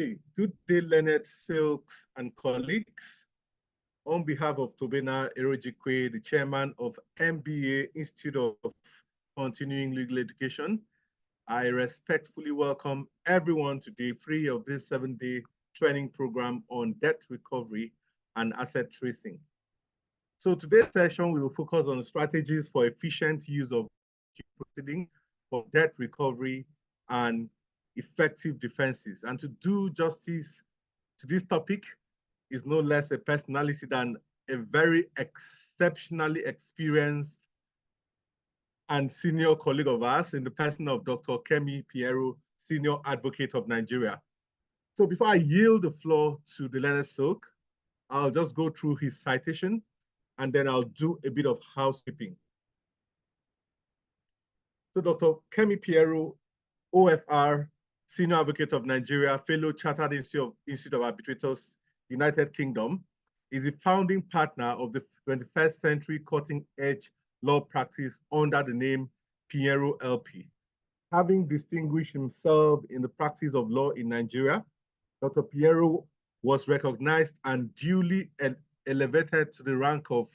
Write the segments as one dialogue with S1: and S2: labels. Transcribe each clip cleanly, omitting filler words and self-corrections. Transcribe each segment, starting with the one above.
S1: Okay, good day, Leonard Silks and colleagues. On behalf of Tobena Erojikwe, the chairman of MBA Institute of Continuing Legal Education, I respectfully welcome everyone to day 3 of this 7-day training program on debt recovery and asset tracing. So today's session, we will focus on strategies for efficient use of proceedings for debt recovery and effective defenses. And to do justice to this topic is no less a personality than a very exceptionally experienced and senior colleague of ours in the person of Dr. Kemi Pierro, Senior Advocate of Nigeria. So before I yield the floor to the learned Silk, I'll just go through his citation and then I'll do a bit of housekeeping. So Dr. Kemi Pierro, OFR, Senior Advocate of Nigeria, Fellow Chartered Institute of Arbitrators, United Kingdom, is the founding partner of the 21st Century Cutting Edge Law Practice under the name Pierro LP. Having distinguished himself in the practice of law in Nigeria, Dr. Pierro was recognized and duly elevated to the rank of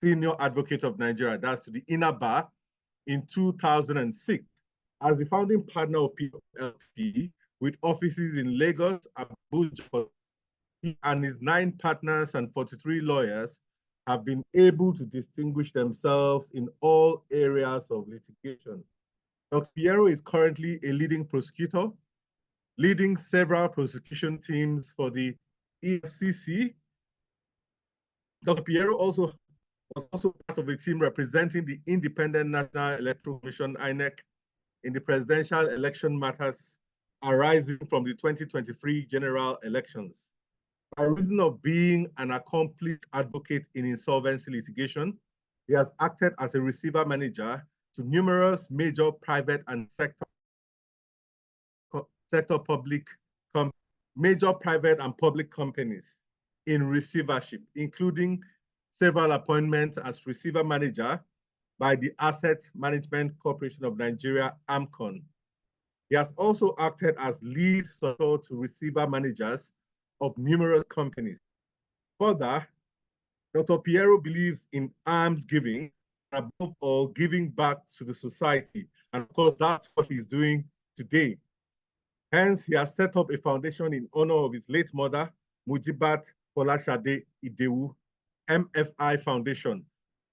S1: Senior Advocate of Nigeria, that's to the inner bar, in 2006. As the founding partner of PLP, with offices in Lagos, Abuja, and his 9 partners and 43 lawyers have been able to distinguish themselves in all areas of litigation. Dr. Pierro is currently a leading prosecutor, leading several prosecution teams for the EFCC. Dr. Pierro was also part of a team representing the Independent National Electoral Commission, INEC, in the presidential election matters arising from the 2023 general elections. By reason of being an accomplished advocate in insolvency litigation, he has acted as a receiver manager to numerous major private and major private and public companies in receivership, including several appointments as receiver manager by the Asset Management Corporation of Nigeria, AMCON. He has also acted as lead support to receiver managers of numerous companies. Further, Dr. Pierro believes in alms giving, and above all, giving back to the society. And of course, that's what he's doing today. Hence, he has set up a foundation in honor of his late mother, Mujibat Folashade Idewu, MFI Foundation,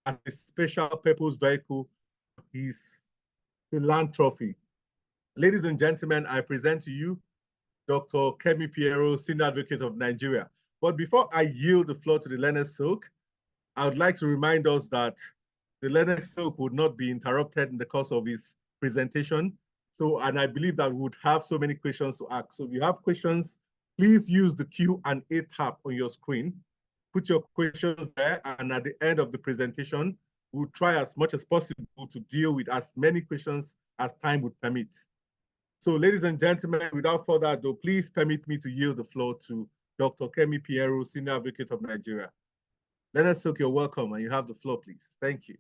S1: as a special purpose vehicle for his philanthropy. Ladies and gentlemen, I present to you Dr. Kemi Pierro, Senior Advocate of Nigeria. But before I yield the floor to the learned Silk, I would like to remind us that the learned Silk would not be interrupted in the course of his presentation. So, and I believe that we would have so many questions to ask. So if you have questions, please use the Q&A tab on your screen. Put your questions there, and at the end of the presentation, we'll try as much as possible to deal with as many questions as time would permit. So ladies and gentlemen, without further ado, please permit me to yield the floor to Dr. Kemi Pierro, Senior Advocate of Nigeria. Leonard Silk, you're welcome, and you have the floor, please. Thank you.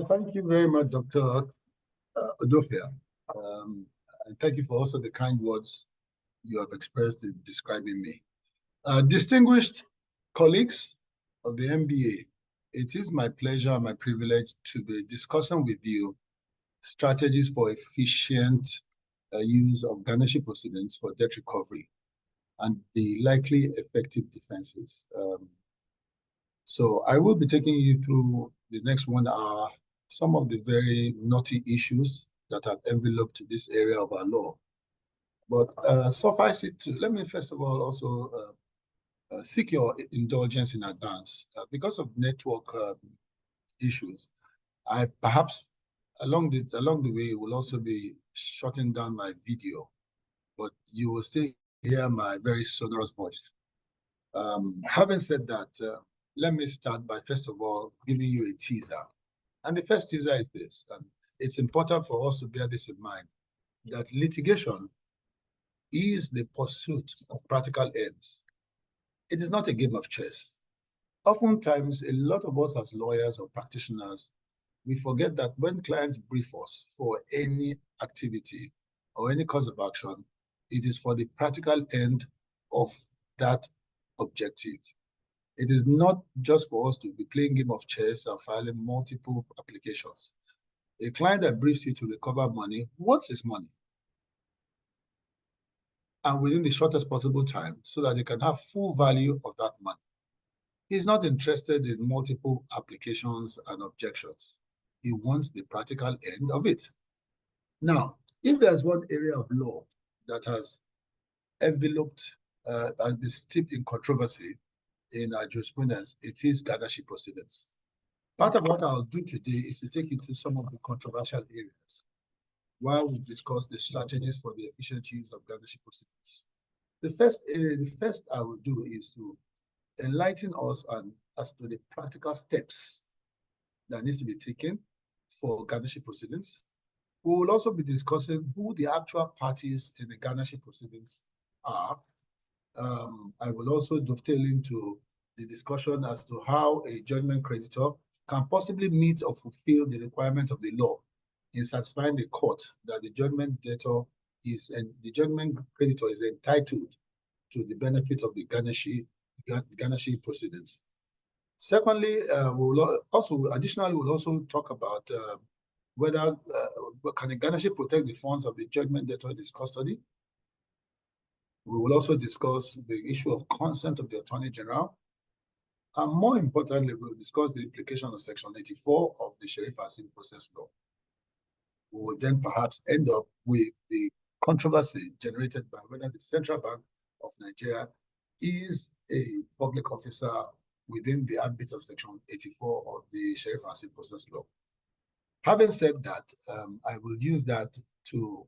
S2: Thank you very much, Dr. Odofia. And thank you for also the kind words you have expressed in describing me. Distinguished colleagues of the MBA, it is my pleasure and my privilege to be discussing with you strategies for efficient use of garnishee proceedings for debt recovery and the likely effective defenses. So I will be taking you through the next 1 hour some of the very knotty issues that have enveloped this area of our law. But suffice it to, let me first of all also seek your indulgence in advance. Because of network issues, I perhaps along the way will also be shutting down my video, but you will still hear my very sonorous voice. Having said that, let me start by first of all giving you a teaser. And the first teaser is this, and it's important for us to bear this in mind, that litigation is the pursuit of practical ends. It is not a game of chess. Oftentimes, a lot of us as lawyers or practitioners, we forget that when clients brief us for any activity or any cause of action, It is for the practical end of that objective. It is not just for us to be playing game of chess and filing multiple applications. A client that briefs you to recover money wants his money, and within the shortest possible time, so that they can have full value of that money. He's not interested in multiple applications and objections. He wants the practical end of it. Now, if there's one area of law that has enveloped and been steeped in controversy in our jurisprudence, it is guardianship proceedings. Part of what I'll do today is to take you to some of the controversial areas while we discuss the strategies for the efficient use of guardianship proceedings. The first I will do is to enlighten us as to the practical steps that needs to be taken for guardianship proceedings. We will also be discussing who the actual parties in the guardianship proceedings are. I will also dovetail into the discussion as to how a judgment creditor can possibly meet or fulfill the requirement of the law in satisfying the court that the judgment debtor is, and the judgment creditor is entitled to the benefit of the guardianship proceedings. Secondly, we'll also talk about whether can the guardianship protect the funds of the judgment debtor in his custody. We will also discuss the issue of consent of the Attorney General. And more importantly, we'll discuss the implication of Section 84 of the Shariff Assin Process Law. We will then perhaps end up with the controversy generated by whether the Central Bank of Nigeria is a public officer within the ambit of Section 84 of the Shariff Assin Process Law. Having said that, I will use that to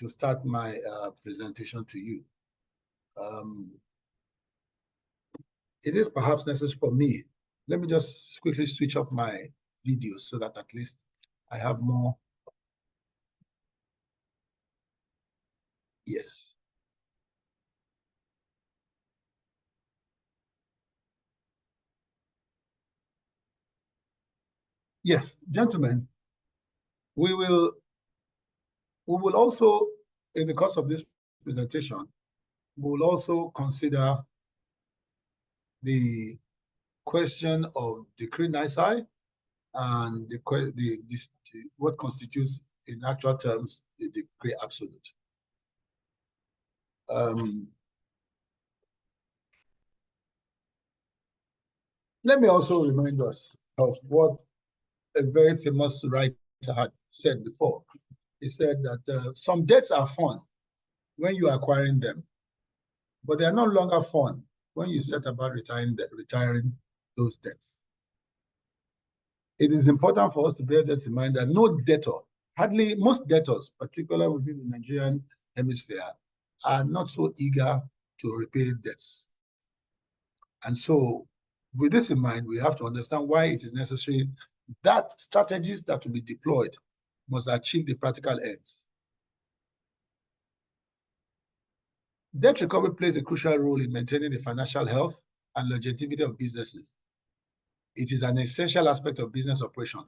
S2: start my presentation to you. It is perhaps necessary for me. Let me just quickly switch off my video so that at least I have more. Yes. Yes, gentlemen, we will also, in the course of this presentation, we will also consider the question of decree nisi and what constitutes, in actual terms, the decree absolute. Let me also remind us of what a very famous writer had said before. He said that some debts are fun when you are acquiring them, but they are no longer fun when you set about retiring those debts. It is important for us to bear this in mind that no debtor, hardly most debtors, particularly within the Nigerian hemisphere, are not so eager to repay debts. And so, with this in mind, we have to understand why it is necessary that strategies that will be deployed must achieve the practical ends. Debt recovery plays a crucial role in maintaining the financial health and longevity of businesses. It is an essential aspect of business operations,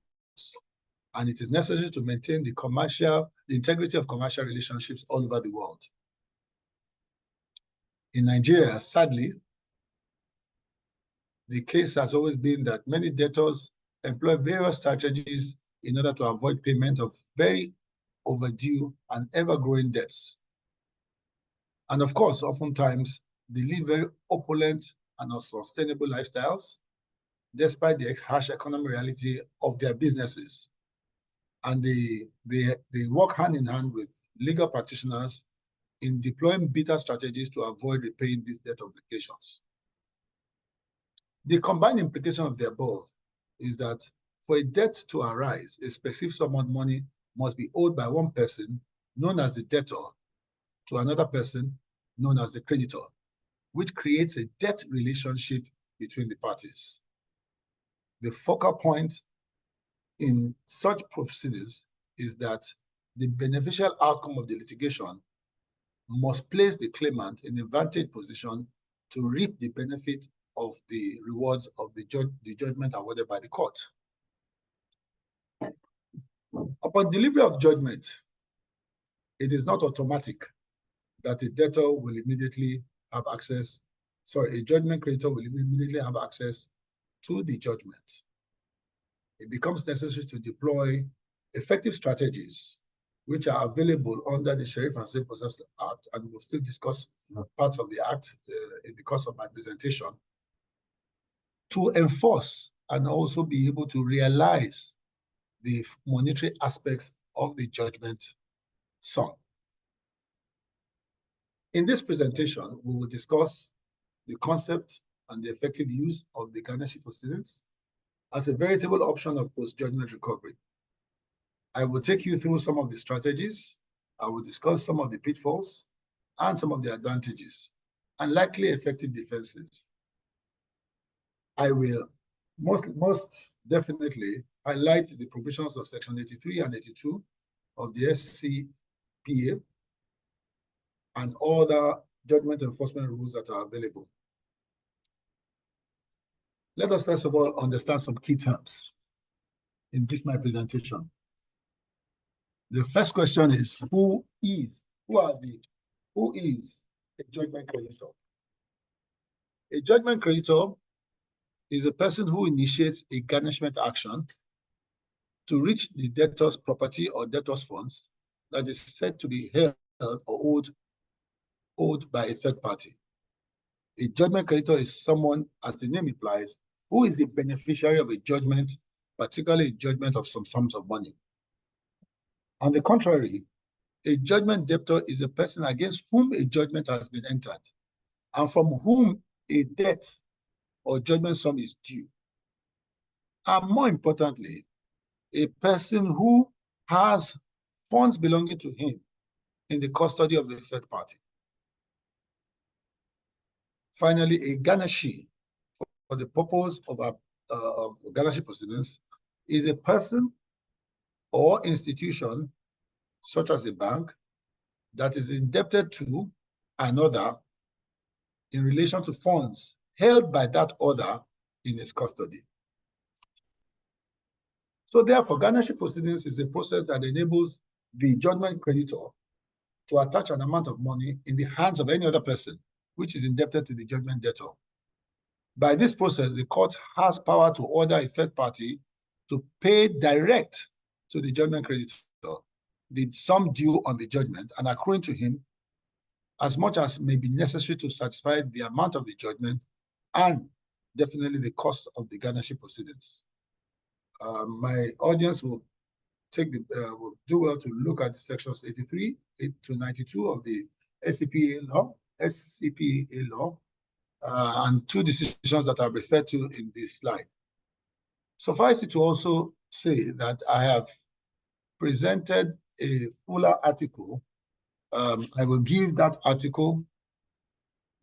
S2: and it is necessary to maintain the integrity of commercial relationships all over the world. In Nigeria, sadly, the case has always been that many debtors employ various strategies in order to avoid payment of very overdue and ever-growing debts. And of course, oftentimes, they live very opulent and unsustainable lifestyles, despite the harsh economic reality of their businesses. And they work hand in hand with legal practitioners in deploying better strategies to avoid repaying these debt obligations. The combined implication of the above is that for a debt to arise, a specific sum of money must be owed by one person, known as the debtor, to another person, known as the creditor, which creates a debt relationship between the parties. The focal point in such proceedings is that the beneficial outcome of the litigation must place the claimant in a vantage position to reap the benefit of the rewards of the judgment awarded by the court. Upon delivery of judgment, it is not automatic that a debtor will immediately have access, a judgment creditor will immediately have access to the judgment. It becomes necessary to deploy effective strategies which are available under the Sheriff and State Process Act, and we'll still discuss parts of the Act in the course of my presentation, to enforce and also be able to realize the monetary aspects of the judgment sum. In this presentation, we will discuss the concept and the effective use of the guardianship proceedings as a veritable option of post-judgment recovery. I will take you through some of the strategies. I will discuss some of the pitfalls and some of the advantages and likely effective defenses. I will most definitely highlight the provisions of Section 83 and 82 of the SCPA and other judgment enforcement rules that are available. Let us first of all understand some key terms in this my presentation. The first question is, who is a judgment creditor? A judgment creditor is a person who initiates a garnishment action to reach the debtor's property or debtor's funds that is said to be held or owed by a third party. A judgment creditor is someone, as the name implies, who is the beneficiary of a judgment, particularly a judgment of some sums of money. On the contrary, a judgment debtor is a person against whom a judgment has been entered and from whom a debt or judgment sum is due. And more importantly, a person who has funds belonging to him in the custody of the third party. Finally, a garnishee, for the purpose of garnishee proceedings, is a person or institution, such as a bank, that is indebted to another in relation to funds held by that other in his custody. So therefore, garnishee proceedings is a process that enables the judgment creditor to attach an amount of money in the hands of any other person which is indebted to the judgment debtor. By this process, the court has power to order a third party to pay direct to the judgment creditor the sum due on the judgment and accruing to him as much as may be necessary to satisfy the amount of the judgment and definitely the cost of the garnishee proceedings. My audience will do well to look at the sections 83 to 92 of the SCPA law, and two decisions that are referred to in this slide. Suffice it to also say that I have presented a fuller article. I will give that article,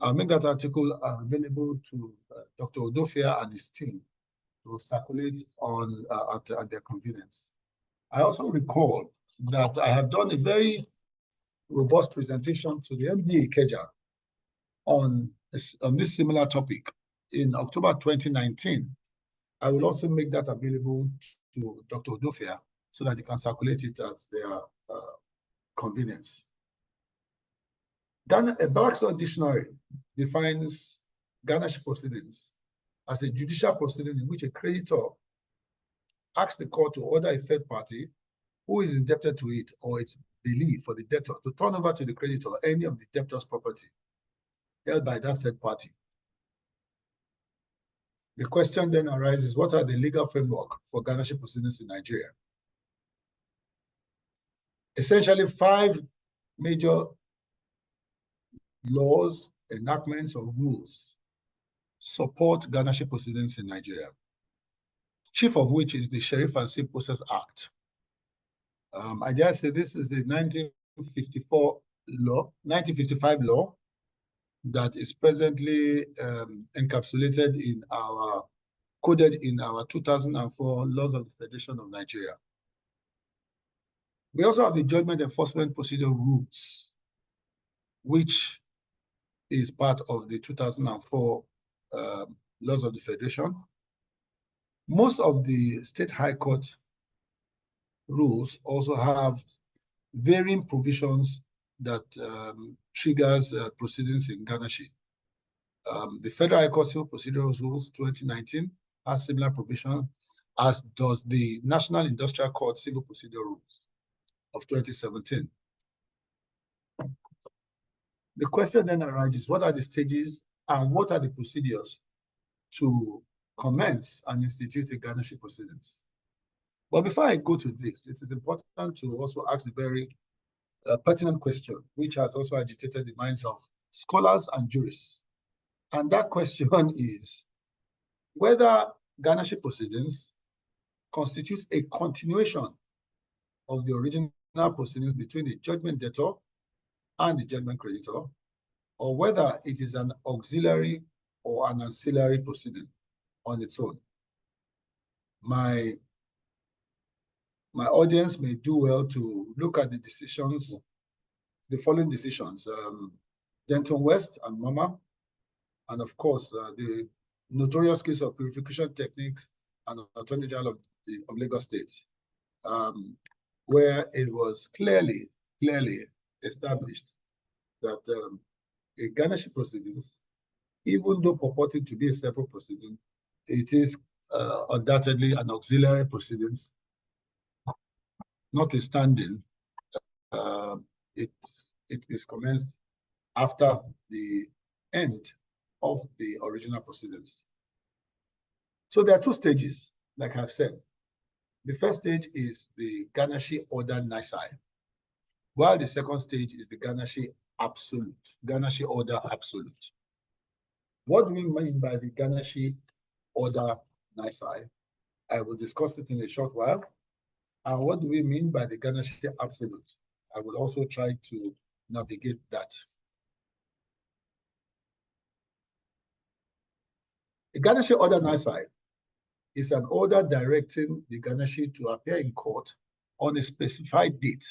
S2: I'll make that article available to Dr. Odofia and his team to circulate on at their convenience. I also recall that I have done a very robust presentation to the MBA Ikeja on this similar topic in October 2019. I will also make that available to Dr. Odofia so that they can circulate it at their convenience. A Black's Dictionary defines garnishee proceedings as a judicial proceeding in which a creditor asks the court to order a third party who is indebted to it or its belief for the debtor to turn over to the creditor any of the debtor's property held by that third party. The question then arises, what are the legal framework for garnishee proceedings in Nigeria? Essentially, 5 major laws, enactments, or rules support garnishee proceedings in Nigeria, chief of which is the Sheriff and State Process Act. I dare say this is the 1955 law that is presently encapsulated in coded in our 2004 Laws of the Federation of Nigeria. We also have the Judgment Enforcement Procedure Rules, which is part of the 2004 Laws of the Federation. Most of the state high court rules also have varying provisions that triggers proceedings in Ganashi. The Federal High Court Civil Procedural Rules 2019 has similar provision, as does the National Industrial Court Civil Procedural Rules of 2017. The question then arises, what are the stages and what are the procedures to commence and institute a Ganashi proceedings? But before I go to this, it is important to also ask the very pertinent question, which has also agitated the minds of scholars and jurists. And that question is whether Ganashi proceedings constitutes a continuation of the original proceedings between the judgment debtor and the judgment creditor, or whether it is an auxiliary or an ancillary proceeding on its own. My audience may do well to look at the decisions, the following decisions, Denton West and Mama, and of course, the notorious case of purification techniques and Attorney General of Lagos State, where it was clearly established that a Ganashi proceedings, even though purported to be a separate proceeding, it is undoubtedly an auxiliary proceedings, notwithstanding it is commenced after the end of the original proceedings. So there are two stages, like I've said. The first stage is the Ganashi order nisi, while the second stage is the Ganashi absolute, Ganashi order absolute. What do we mean by the Ganashi order nisi? I will discuss it in a short while. And what do we mean by the Ganashi absolute? I will also try to navigate that. The Ganashi order nisi is an order directing the Ganashi to appear in court on a specified date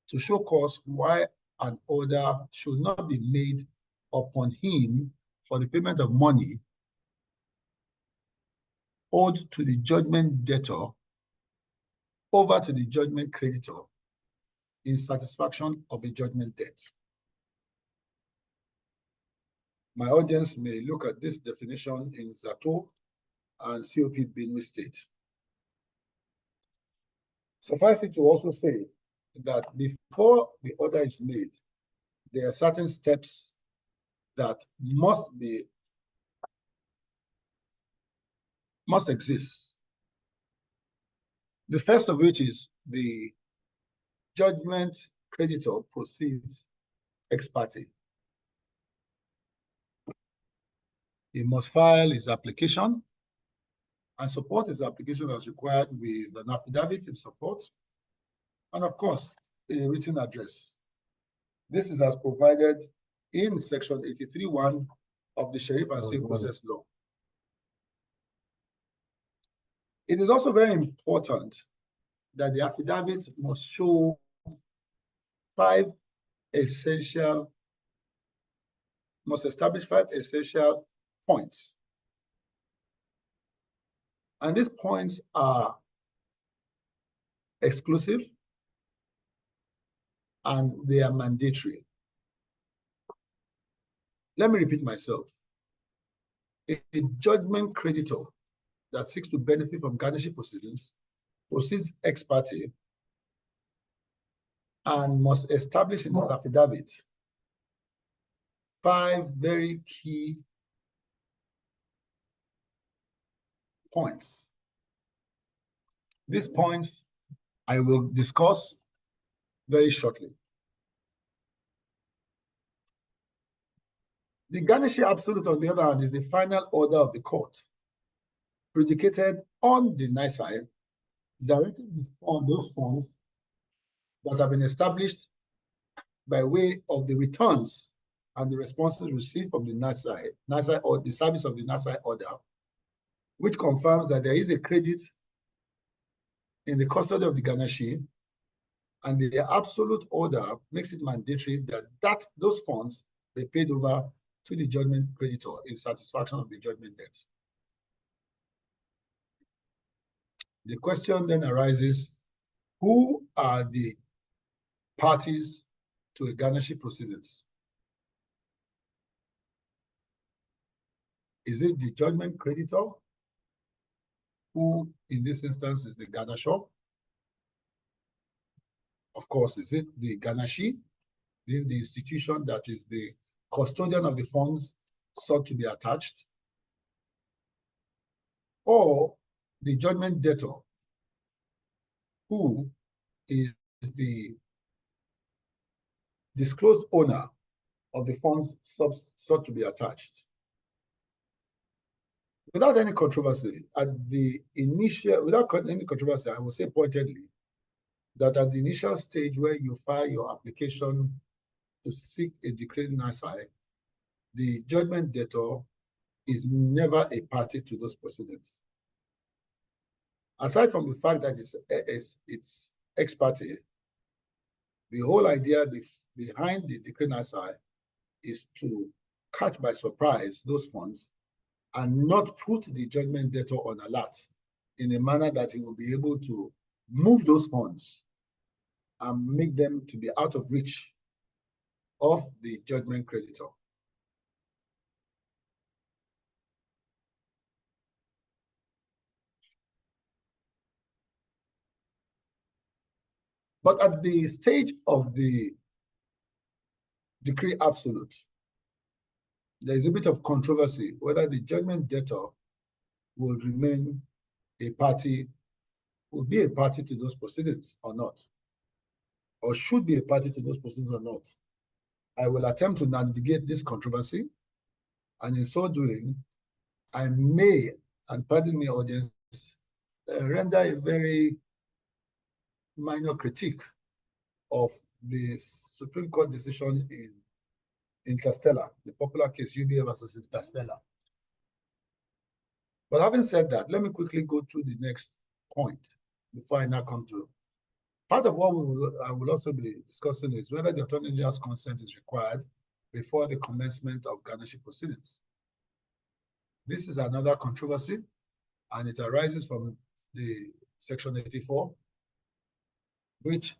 S2: to show cause why an order should not be made upon him for the payment of money owed to the judgment debtor over to the judgment creditor in satisfaction of a judgment debt. My audience may look at this definition in Zato and COP Benue State. Suffice it to also say that before the order is made, there are certain steps that must exist. The first of which is the judgment creditor proceeds ex parte. He must file his application and support his application as required with an affidavit in support, and of course, a written address. This is as provided in section 83(1) of the Sheriff and Civil Process Law. It is also very important that the affidavit must show establish 5 essential points. And these points are exclusive and they are mandatory. Let me repeat myself. A judgment creditor that seeks to benefit from Ganashi proceedings proceeds ex parte and must establish in his affidavit 5 very key points. These points I will discuss very shortly. The Ganashi absolute, on the other hand, is the final order of the court, predicated on the nisi, directing those funds that have been established by way of the returns and the responses received from the nisi or the service of the nisi order, which confirms that there is a credit in the custody of the Ganashi, and the absolute order makes it mandatory that those funds be paid over to the judgment creditor in satisfaction of the judgment debt. The question then arises, who are the parties to a garnishee proceedings? Is it the judgment creditor, who in this instance is the garnisher? Of course, is it the garnishee, being the institution that is the custodian of the funds sought to be attached? Or the judgment debtor, who is the disclosed owner of the funds sought to be attached? Without any controversy, I will say pointedly that at the initial stage where you file your application to seek a decreed nisi, the judgment debtor is never a party to those proceedings. Aside from the fact that it's ex parte, the whole idea behind the decreed nisi is to catch by surprise those funds and not put the judgment debtor on alert in a manner that he will be able to move those funds and make them to be out of reach of the judgment creditor. But at the stage of the decree absolute, there is a bit of controversy whether the judgment debtor will remain a party, will be a party to those proceedings or not, or should be a party to those proceedings or not. I will attempt to navigate this controversy, and in so doing, I may, and pardon me, audience, render a very minor critique of the Supreme Court decision in Interstellar, the popular case UBA versus Interstellar. But having said that, let me quickly go through the next point before I now come to. Part of what I will also be discussing is whether the Attorney General's consent is required before the commencement of garnishee proceedings. This is another controversy, and it arises from the Section 84, which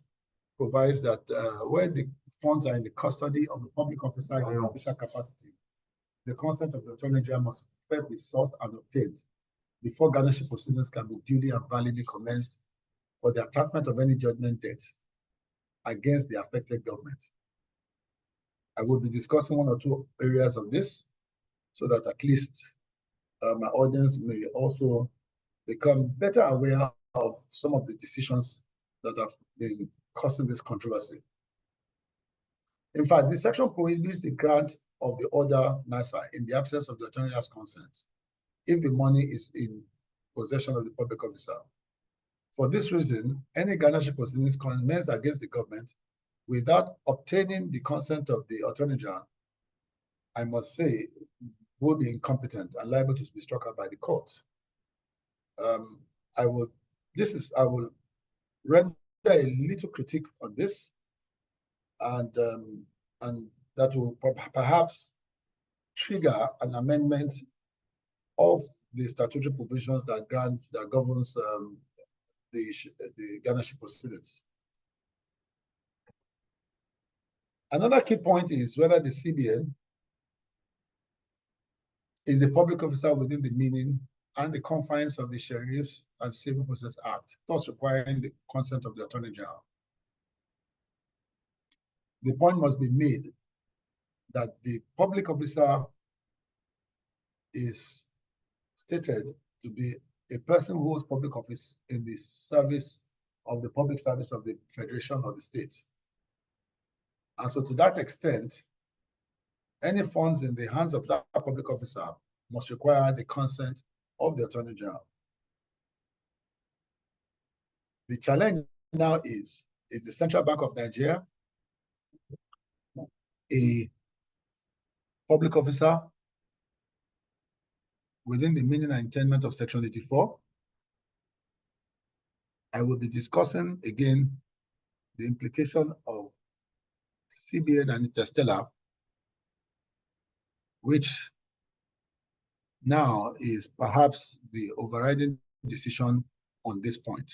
S2: provides that where the funds are in the custody of the public officer in an official capacity, the consent of the Attorney General must first be sought and obtained before garnishee proceedings can be duly and validly commenced for the attachment of any judgment debt against the affected government. I will be discussing one or two areas of this so that at least my audience may also become better aware of some of the decisions that have been causing this controversy. In fact, this section prohibits the grant of the order nisi in the absence of the Attorney General's consent if the money is in possession of the public officer. For this reason, any garnishee proceedings commenced against the government without obtaining the consent of the Attorney General, I must say, will be incompetent and liable to be struck out by the court. I will render a little critique on this, and that will perhaps trigger an amendment of the statutory provisions that governs the garnishee proceedings. Another key point is whether the CBN is a public officer within the meaning and the confines of the Sheriffs and Civil Process Act, thus requiring the consent of the Attorney General. The point must be made that the public officer is stated to be a person who holds public office in the service of the public service of the Federation or the state. And so to that extent, any funds in the hands of that public officer must require the consent of the Attorney General. The challenge now is the Central Bank of Nigeria a public officer within the meaning and intendment of Section 84? I will be discussing again the implication of CBN and Interstellar, which now is perhaps the overriding decision on this point.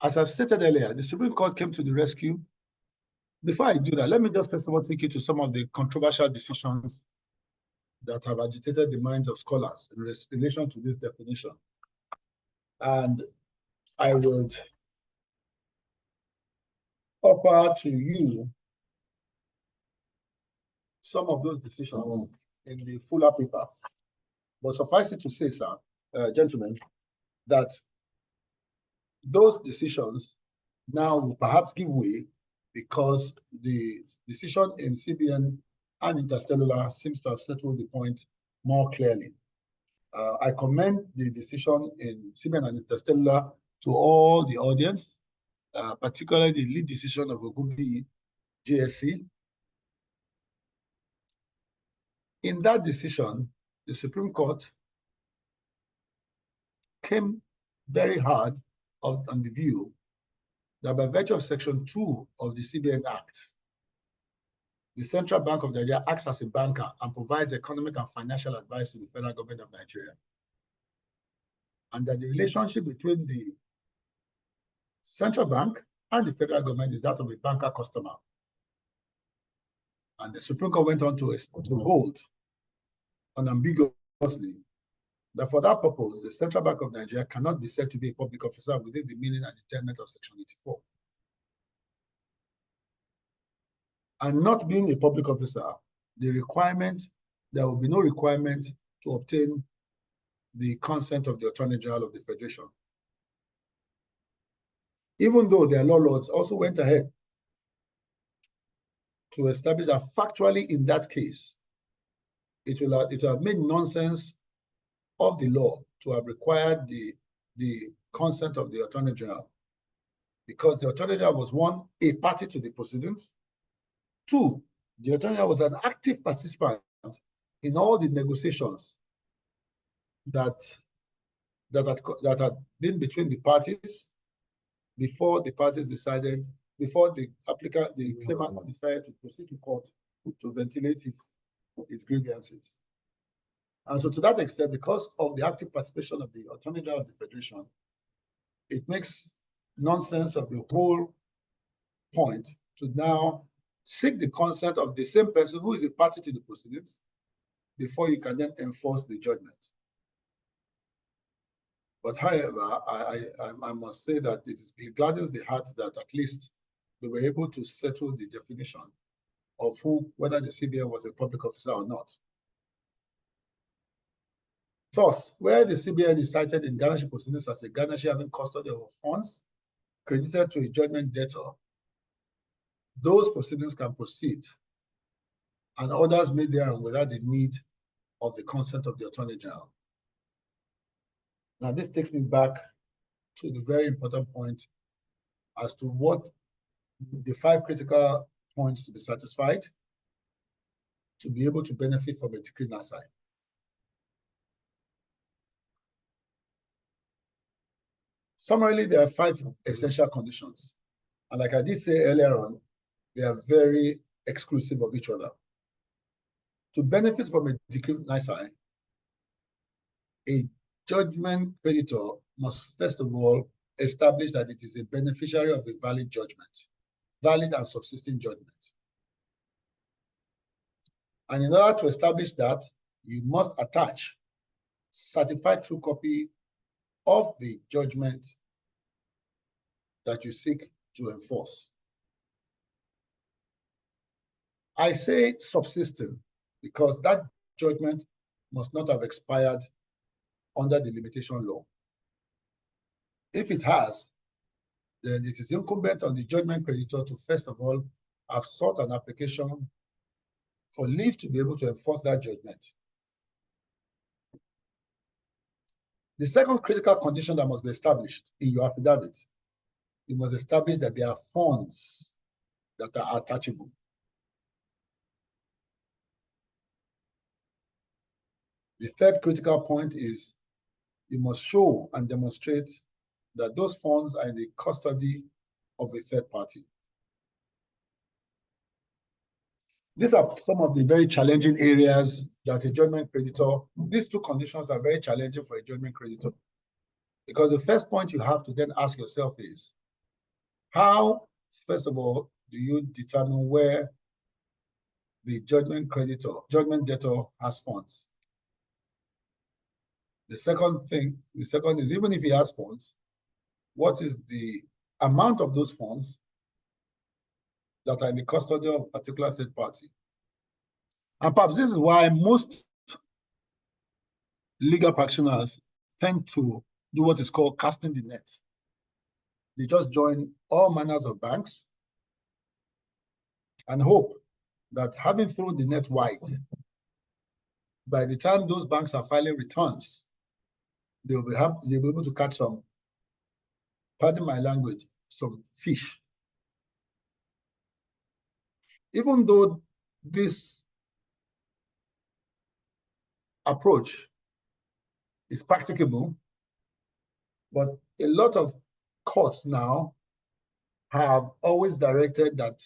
S2: As I've stated earlier, the Supreme Court came to the rescue. Before I do that, let me just first of all take you to some of the controversial decisions that have agitated the minds of scholars in relation to this definition. And I would offer to you some of those decisions in the fuller papers. But suffice it to say, sir, gentlemen, that those decisions now will perhaps give way because the decision in CBN and Interstellar seems to have settled the point more clearly. I commend the decision in CBN and Interstellar to all the audience, particularly the lead decision of Ogunbiyi JSC. In that decision, the Supreme Court came very hard on the view that by virtue of Section 2 of the CBN Act, the Central Bank of Nigeria acts as a banker and provides economic and financial advice to the federal government of Nigeria. And that the relationship between the central bank and the federal government is that of a banker customer. And the Supreme Court went on to hold unambiguously that for that purpose, the Central Bank of Nigeria cannot be said to be a public officer within the meaning and intent of Section 84. And not being a public officer, there will be no requirement to obtain the consent of the Attorney General of the Federation. Even though their law lords also went ahead to establish that factually in that case, it will have made nonsense of the law to have required the consent of the Attorney General, because the Attorney General was, one, a party to the proceedings. Two, the Attorney General was an active participant in all the negotiations that had been between the parties before the parties decided, before the claimant decided to proceed to court to ventilate his grievances. And so to that extent, because of the active participation of the Attorney General of the Federation, it makes nonsense of the whole point to now seek the consent of the same person who is a party to the proceedings before you can then enforce the judgment. But however, I must say that it gladdens the heart that at least they were able to settle the definition of whether the CBN was a public officer or not. Thus, where the CBN is cited in garnishee proceedings as a garnishee having custody of funds credited to a judgment debtor, those proceedings can proceed and orders made thereon without the need of the consent of the Attorney General. Now, this takes me back to the very important point as to what the 5 critical points to be satisfied to be able to benefit from a decree nisi. Summarily, there are 5 essential conditions. And like I did say earlier on, they are very exclusive of each other. To benefit from a decree nisi, a judgment creditor must first of all establish that it is a beneficiary of a valid judgment, valid and subsisting judgment. And in order to establish that, you must attach certified true copy of the judgment that you seek to enforce. I say subsisting because that judgment must not have expired under the limitation law. If it has, then it is incumbent on the judgment creditor to first of all have sought an application for leave to be able to enforce that judgment. The second critical condition that must be established in your affidavit, you must establish that there are funds that are attachable. The third critical point is you must show and demonstrate that those funds are in the custody of a third party. These are some of the very challenging areas that a judgment creditor, these 2 conditions are very challenging for a judgment creditor. Because the first point you have to then ask yourself is, How, first of all, do you determine where the judgment debtor has funds? The second is, even if he has funds, what is the amount of those funds that are in the custody of a particular third party? And perhaps this is why most legal practitioners tend to do what is called casting the net. They just join all manners of banks and hope that, having thrown the net wide, by the time those banks are filing returns, they'll be able to catch some, pardon my language, some fish. Even though this approach is practicable, but a lot of courts now have always directed that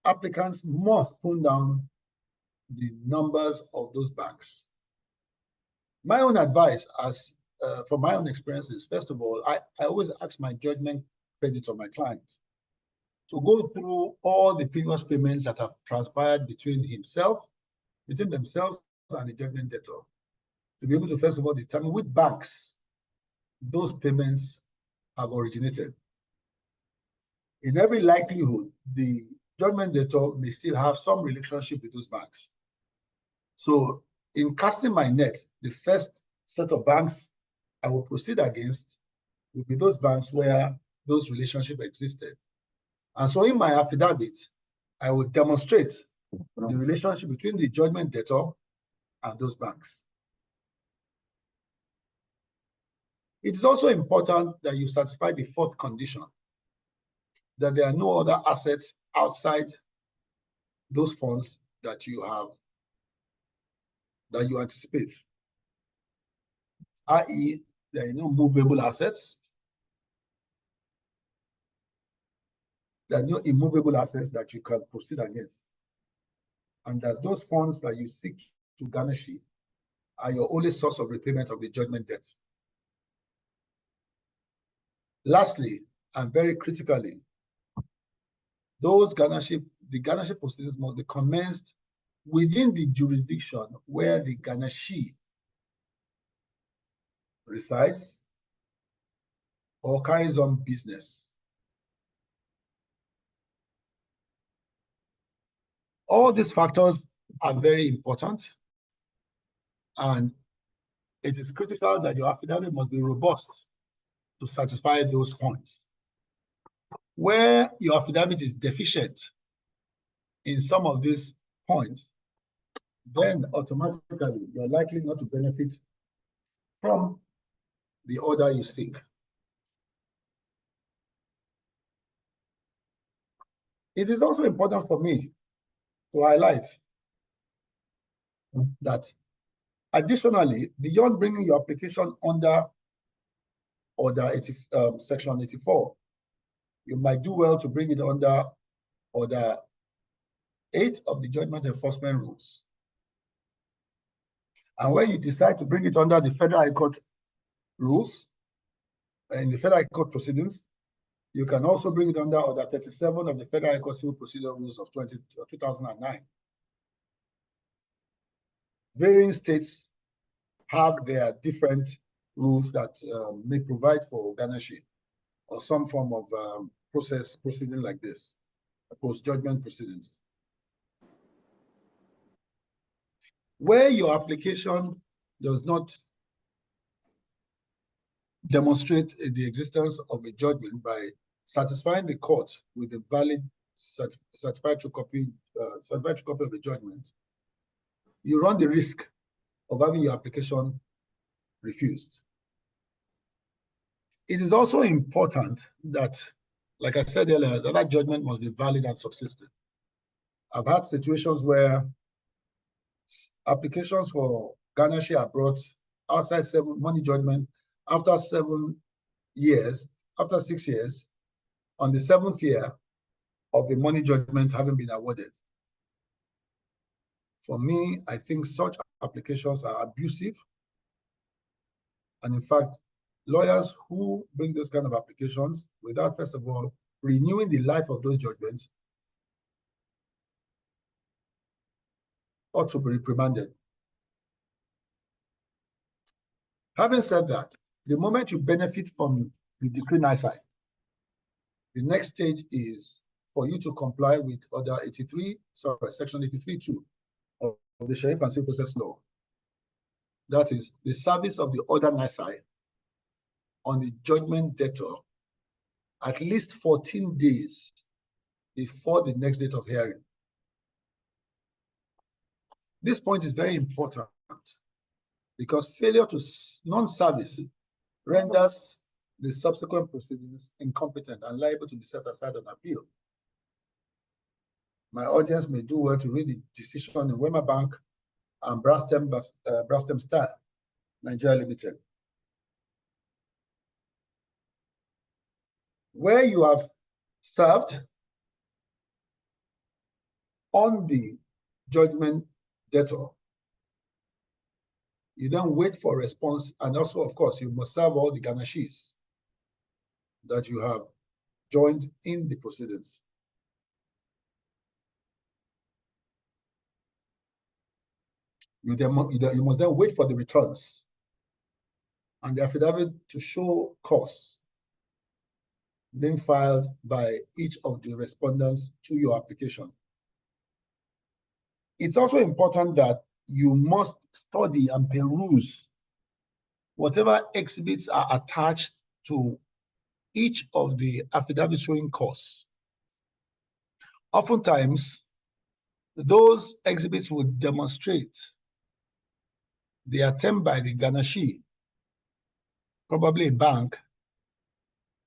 S2: applicants must tone down the numbers of those banks. My own advice, from my own experiences, first of all, I always ask my judgment creditor, my client, to go through all the previous payments that have transpired between themselves and the judgment debtor, to be able to, first of all, determine which banks those payments have originated. In every likelihood, the judgment debtor may still have some relationship with those banks. So in casting my net, the first set of banks I will proceed against will be those banks where those relationships existed. And so in my affidavit, I will demonstrate the relationship between the judgment debtor and those banks. It is also important that you satisfy the fourth condition, that there are no other assets outside those funds that you anticipate, i.e., there are no movable assets, there are no immovable assets that you can proceed against, and that those funds that you seek to garnish are your only source of repayment of the judgment debt. Lastly, and very critically, the garnishee proceedings must be commenced within the jurisdiction where the garnishee resides or carries on business. All these factors are very important, and it is critical that your affidavit must be robust to satisfy those points. Where your affidavit is deficient in some of these points, then automatically you're likely not to benefit from the order you seek. It is also important for me to highlight that additionally, beyond bringing your application under Section 84, you might do well to bring it under Order 8 of the Judgment Enforcement Rules. And when you decide to bring it under the Federal High Court rules, in the Federal High Court proceedings, you can also bring it under Order 37 of the Federal High Court Civil Procedure Rules of 2009. Varying states have their different rules that may provide for garnishee or some form of proceeding like this, post-judgment proceedings. Where your application does not demonstrate the existence of a judgment by satisfying the court with a valid certified true copy of the judgment, you run the risk of having your application refused. It is also important that, like I said earlier, that judgment must be valid and subsistent. I've had situations where applications for garnishee are brought outside money judgment after 6 years, on the 7th year of the money judgment having been awarded. For me, I think such applications are abusive. And in fact, lawyers who bring this kind of applications without, first of all, renewing the life of those judgments ought to be reprimanded. Having said that, the moment you benefit from the decree nisi, the next stage is for you to comply with section 83(2) of the Sheriff and Civil Process Law. That is the service of the order nisi on the judgment debtor at least 14 days before the next date of hearing. This point is very important because failure to non-service renders the subsequent proceedings incompetent and liable to be set aside on appeal. My audience may do well to read the decision in Wema Bank and Brastem Star, Nigeria Limited, where you have served on the judgment debtor. You then wait for a response, and also, of course, you must serve all the garnishes that you have joined in the proceedings. You must then wait for the returns and the affidavit to show cause being filed by each of the respondents to your application. It's also important that you must study and peruse whatever exhibits are attached to each of the affidavits showing cause. Oftentimes, those exhibits would demonstrate the attempt by the garnishee, probably a bank,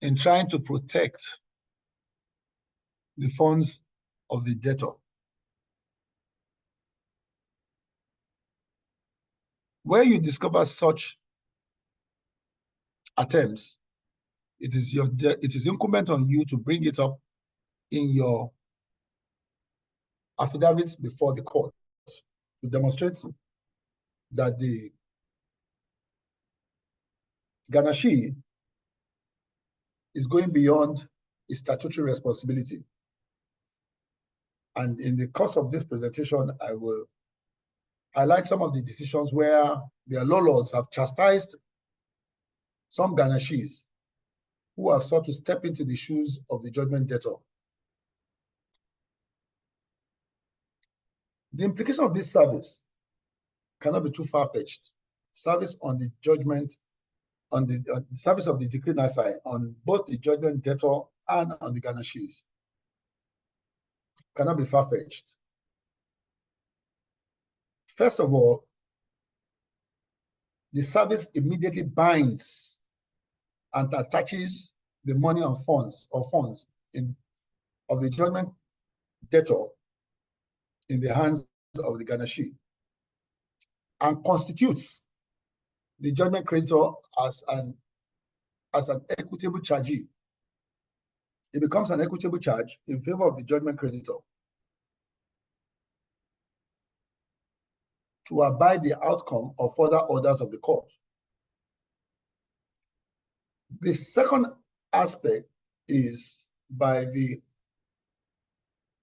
S2: in trying to protect the funds of the debtor. Where you discover such attempts, it is incumbent on you to bring it up in your affidavits before the court to demonstrate that the garnishee is going beyond his statutory responsibility. And in the course of this presentation, I will highlight some of the decisions where their law lords have chastised some garnishees who have sought to step into the shoes of the judgment debtor. The implication of this service cannot be too far-fetched. Service on the judgment, on the service of the decree nisi on both the judgment debtor and on the garnishees cannot be far-fetched. First of all, the service immediately binds and attaches the money and funds of the judgment debtor in the hands of the garnishee and constitutes the judgment creditor as an equitable chargee. It becomes an equitable charge in favor of the judgment creditor to abide the outcome of further orders of the court. The second aspect is by the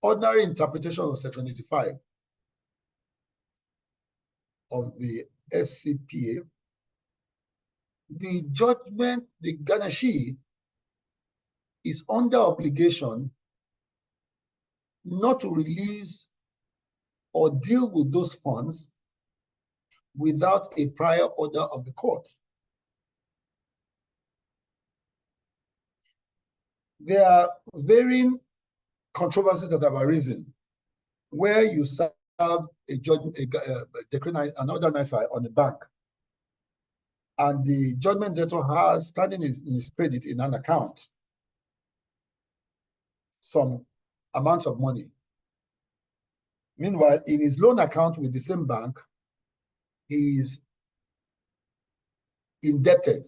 S2: ordinary interpretation of Section 85 of the SCPA, the garnishee is under obligation not to release or deal with those funds without a prior order of the court. There are varying controversies that have arisen where you serve an order nisi on the bank, and the judgment debtor has standing in his credit in an account some amount of money. Meanwhile, in his loan account with the same bank, he is indebted.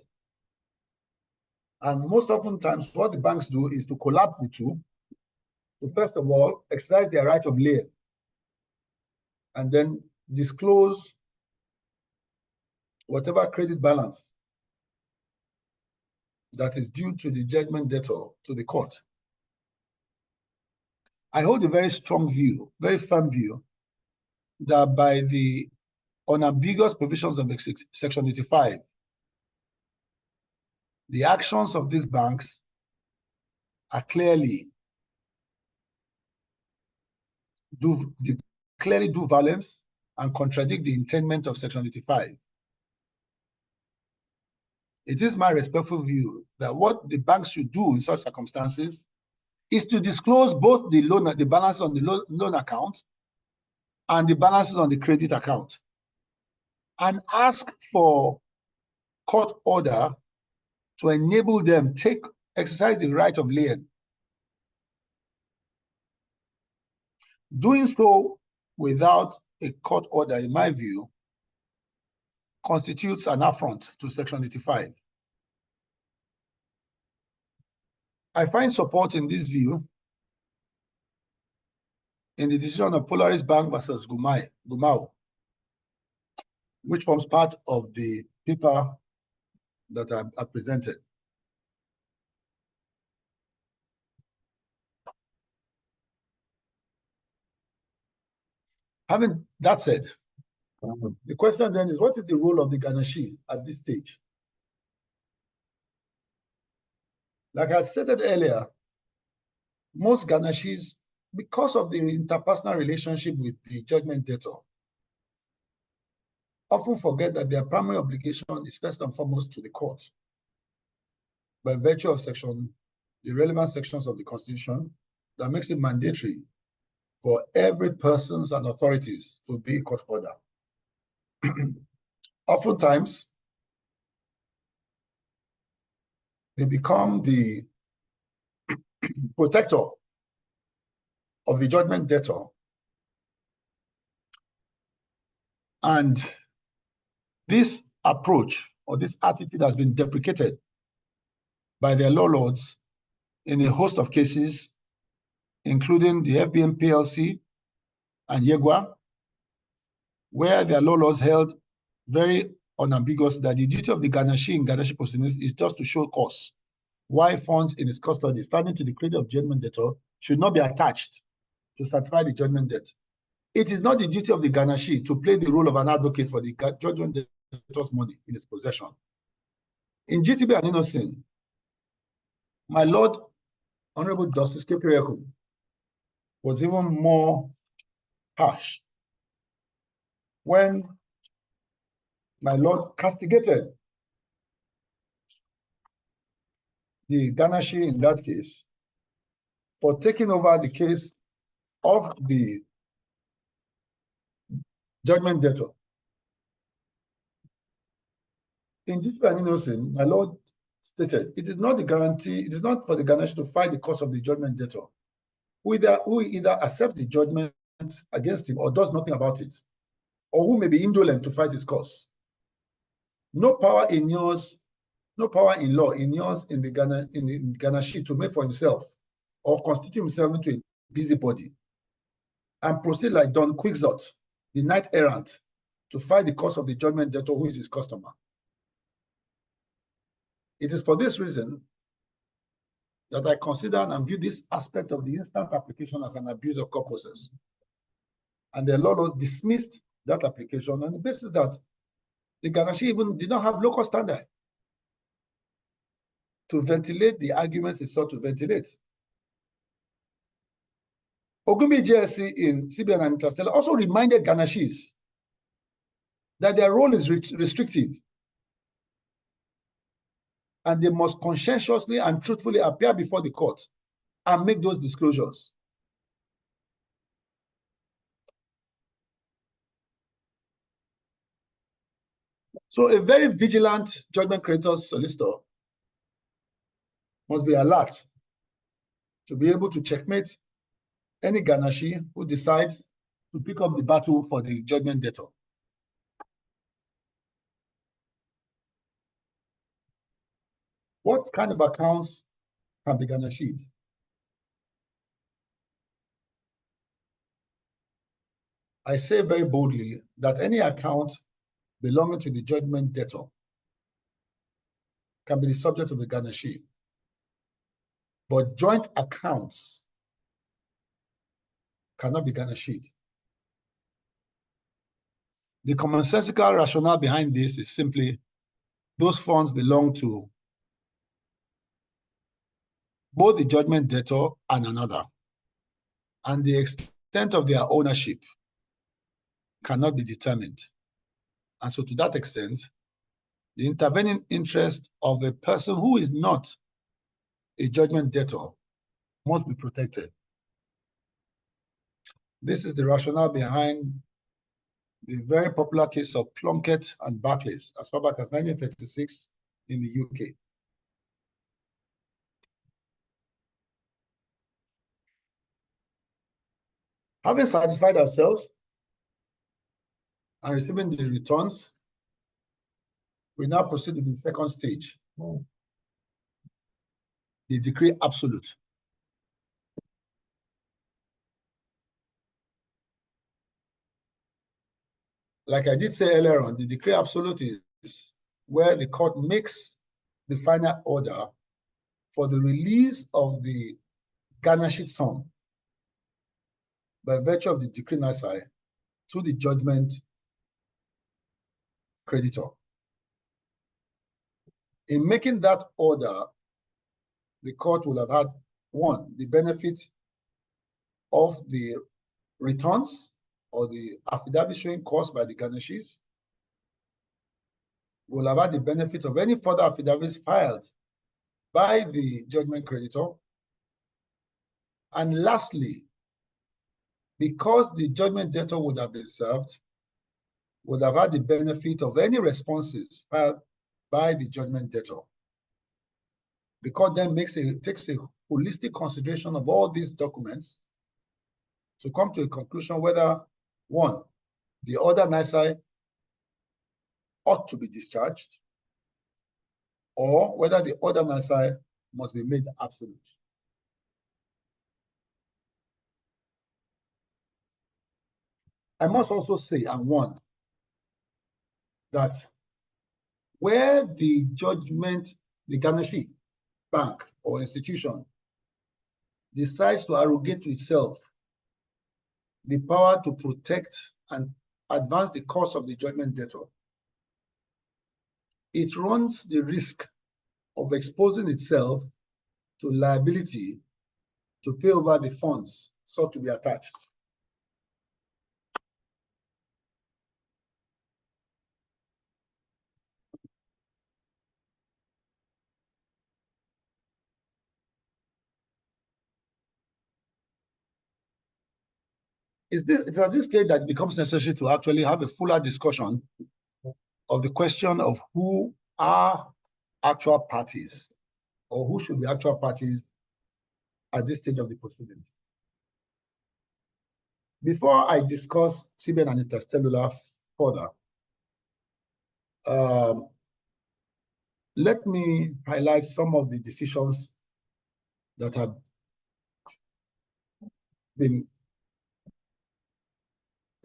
S2: And most often times, what the banks do is to collapse the two, to first of all, exercise their right of lien, and then disclose whatever credit balance that is due to the judgment debtor to the court. I hold a very strong view, very firm view, that by the unambiguous provisions of Section 85, the actions of these banks are clearly do violence and contradict the intent of Section 85. It is my respectful view that what the banks should do in such circumstances is to disclose both the balance on the loan account and the balances on the credit account, and ask for court order to enable them exercise the right of lien. Doing so without a court order, in my view, constitutes an affront to Section 85. I find support in this view in the decision of Polaris Bank versus Gumau, which forms part of the paper that I presented. Having that said, the question then is, what is the role of the Ganashi at this stage? Like I had stated earlier, most Ganashis, because of the interpersonal relationship with the judgment debtor, often forget that their primary obligation is first and foremost to the court, by virtue of the relevant sections of the Constitution that makes it mandatory for every persons and authorities to be court order. Oftentimes, they become the protector of the judgment debtor, and this approach or this attitude has been deprecated by their law lords in a host of cases, including the FBN PLC and Yegwa, where their law lords held very unambiguous that the duty of the Ganashi in Ganashi proceedings is just to show cause why funds in his custody standing to the credit of judgment debtor should not be attached to satisfy the judgment debt. It is not the duty of the Ganashi to play the role of an advocate for the judgment debtor's money in his possession. In GTB and Innocent, my Lord Honorable Justice Kekereekun was even more harsh when my Lord castigated the Ganashi in that case for taking over the case of the judgment debtor. In GTB and Innocent, my Lord stated, it is not for the Ganashi to fight the cause of the judgment debtor, who either accepts the judgment against him or does nothing about it, or who may be indolent to fight his cause. No power in law inures in the Ganashi to make for himself or constitute himself into a busybody and proceed like Don Quixote, the knight errant, to fight the cause of the judgment debtor who is his customer. It is for this reason that I consider and view this aspect of the instant application as an abuse of court process. And the law laws dismissed that application on the basis that the Ganashi even did not have local standard to ventilate the arguments it sought to ventilate. Ogumbi JSC in CBN and Interstellar also reminded Ganashis that their role is restrictive and they must conscientiously and truthfully appear before the court and make those disclosures. So a very vigilant judgment creditor's solicitor must be alert to be able to checkmate any Ganashi who decide to pick up the battle for the judgment debtor. What kind of accounts can be Ganashied? I say very boldly that any account belonging to the judgment debtor can be the subject of a Ganashi. But joint accounts cannot be garnished. The commonsensical rationale behind this is simply those funds belong to both the judgment debtor and another, and the extent of their ownership cannot be determined. And so to that extent, the intervening interest of a person who is not a judgment debtor must be protected. This is the rationale behind the very popular case of Plunkett and Barclays as far back as 1936 in the UK. Having satisfied ourselves and receiving the returns, we now proceed to the second stage, the decree absolute. Like I did say earlier on, the decree absolute is where the court makes the final order for the release of the garnished sum by virtue of the decree nisi to the judgment creditor. In making that order, the court will have had, one, the benefit of the returns or the affidavit showing cost by the garnishes, will have had the benefit of any further affidavits filed by the judgment creditor. And lastly, because the judgment debtor would have been served, would have had the benefit of any responses filed by the judgment debtor. The court then takes a holistic consideration of all these documents to come to a conclusion whether, one, the order nisi ought to be discharged, or whether the order nisi must be made absolute. I must also say and warn that where the judgment, the garnishee, bank or institution decides to arrogate to itself the power to protect and advance the cause of the judgment debtor, it runs the risk of exposing itself to liability to pay over the funds sought to be attached. It's at this stage that it becomes necessary to actually have a fuller discussion of the question of who are actual parties or who should be actual parties at this stage of the proceedings. Before I discuss CBN and Interstellar further, let me highlight some of the decisions that have been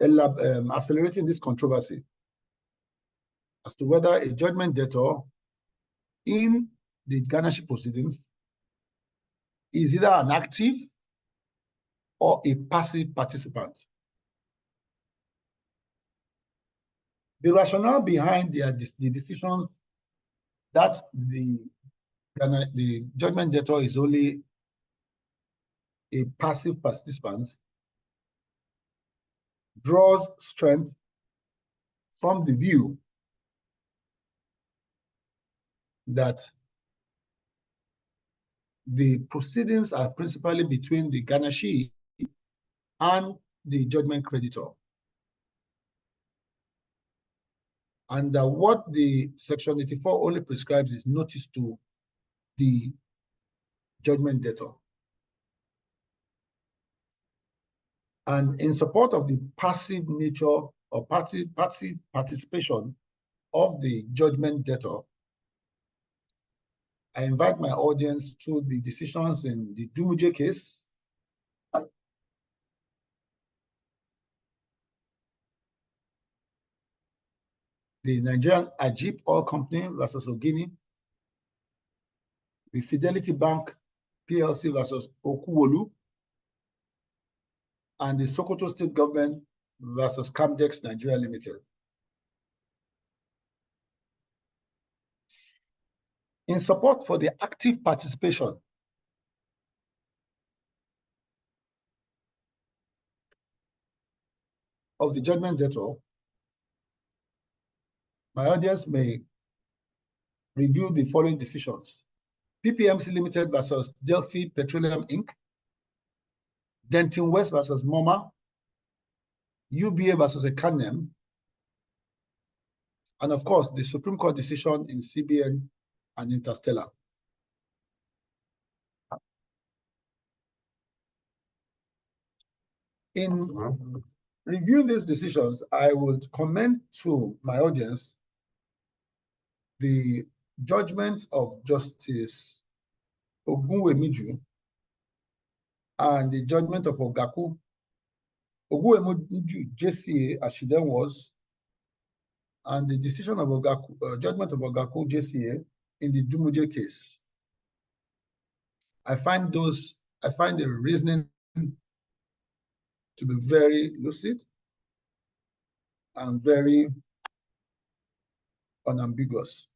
S2: accelerating this controversy as to whether a judgment debtor in the garnishee proceedings is either an active or a passive participant. The rationale behind the decisions that the judgment debtor is only a passive participant draws strength from the view that the proceedings are principally between the garnishee and the judgment creditor. And what the Section 84 only prescribes is notice to the judgment debtor. And in support of the passive nature or passive participation of the judgment debtor, I invite my audience to the decisions in the Dumuje case, the Nigerian Ajib Oil Company versus Ogini, the Fidelity Bank PLC versus Okuwolu, and the Sokoto State Government versus Camdex Nigeria Limited. In support for the active participation of the judgment debtor, my audience may review the following decisions: PPMC Limited versus Delphi Petroleum Inc., Denton West versus MoMA, UBA versus Ekanem, and of course, the Supreme Court decision in CBN and Interstellar. In reviewing these decisions, I would commend to my audience the judgment of Justice Ogunwemiju and the judgment of Ogaku Ogunwemiju JCA, as she then was, and the decision of Ogaku, judgment of Ogaku JCA in the Dumuje case. I find the reasoning to be very lucid and very unambiguous.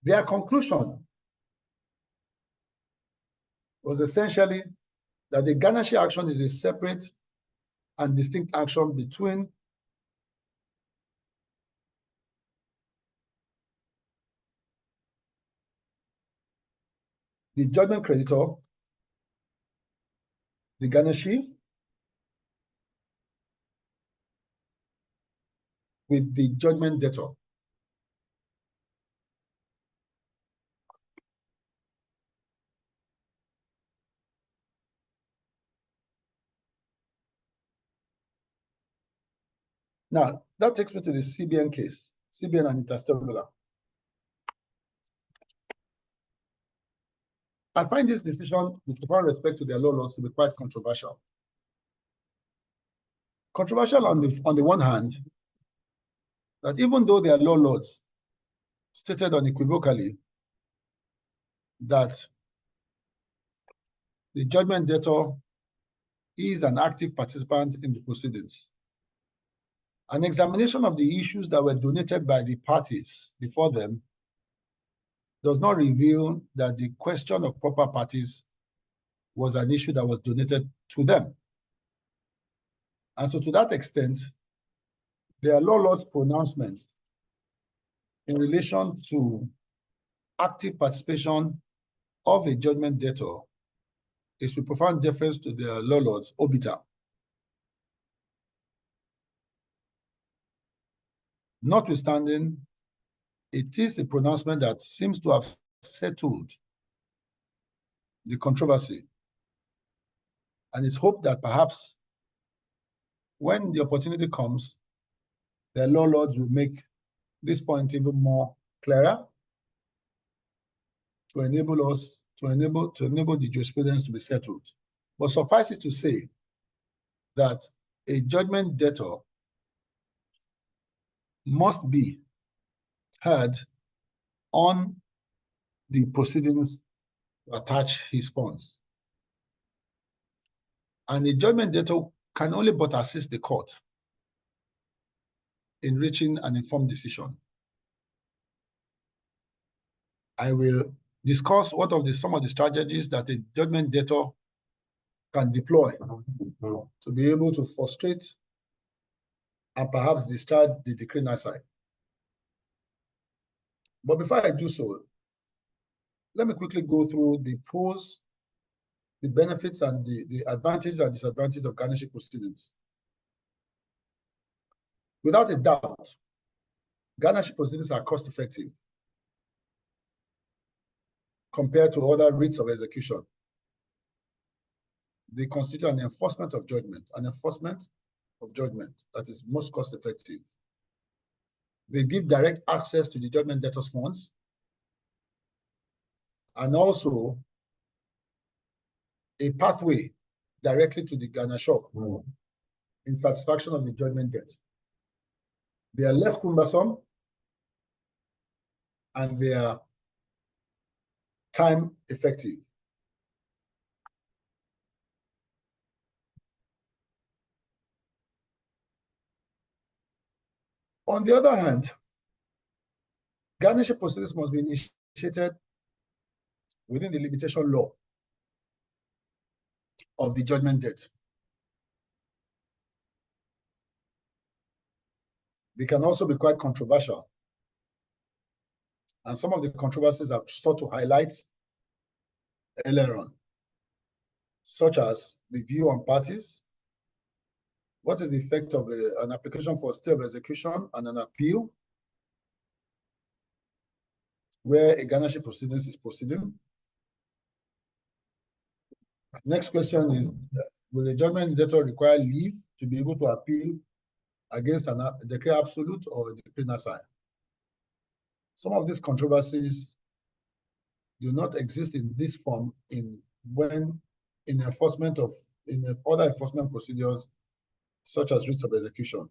S2: Their conclusion was essentially that the Ganashi action is a separate and distinct action between the judgment creditor, the Ganashi, with the judgment debtor. Now, that takes me to the CBN case, CBN and Interstellar. I find this decision, with profound respect to their laws, to be quite controversial. Controversial on the one hand, that even though their laws stated unequivocally that the judgment debtor is an active participant in the proceedings, an examination of the issues that were donated by the parties before them does not reveal that the question of proper parties was an issue that was donated to them. And so to that extent, their law's pronouncements in relation to active participation of a judgment debtor is with profound deference to their law's obiter. Notwithstanding, it is a pronouncement that seems to have settled the controversy. And it's hoped that perhaps when the opportunity comes, the lords will make this point even more clearer to enable us, to enable the jurisprudence to be settled. But suffice it to say that a judgment debtor must be heard on the proceedings to attach his funds. And the judgment debtor can only but assist the court in reaching an informed decision. I will discuss some of the strategies that a judgment debtor can deploy to be able to frustrate and perhaps discharge the decree nisi. But before I do so, let me quickly go through the pros, the benefits, and the advantages and disadvantages of garnishing proceedings. Without a doubt, garnishing proceedings are cost-effective compared to other writs of execution. They constitute an enforcement of judgment that is most cost-effective. They give direct access to the judgment debtor's funds and also a pathway directly to the garnisher in satisfaction of the judgment debt. They are less cumbersome and they are time effective. On the other hand, garnishing proceedings must be initiated within the limitation law of the judgment debt. They can also be quite controversial. And some of the controversies I've sought to highlight earlier on, such as the view on parties, what is the effect of an application for stay of execution and an appeal where a garnishing proceedings is proceeding? Next question is, will the judgment debtor require leave to be able to appeal against a decree absolute or a decree nisi? Some of these controversies do not exist in this form in other enforcement procedures such as writs of execution.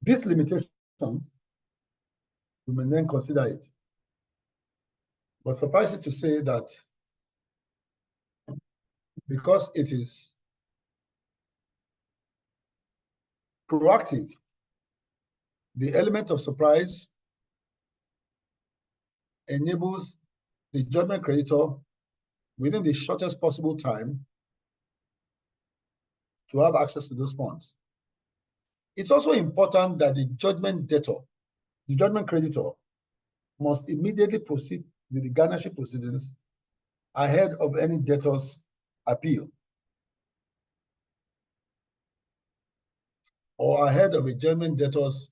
S2: This limitation, we may then consider it. But suffice it to say that because it is proactive, the element of surprise enables the judgment creditor within the shortest possible time to have access to those funds. It's also important that the judgment creditor must immediately proceed with the garnishing proceedings ahead of any debtor's appeal or ahead of a judgment debtor's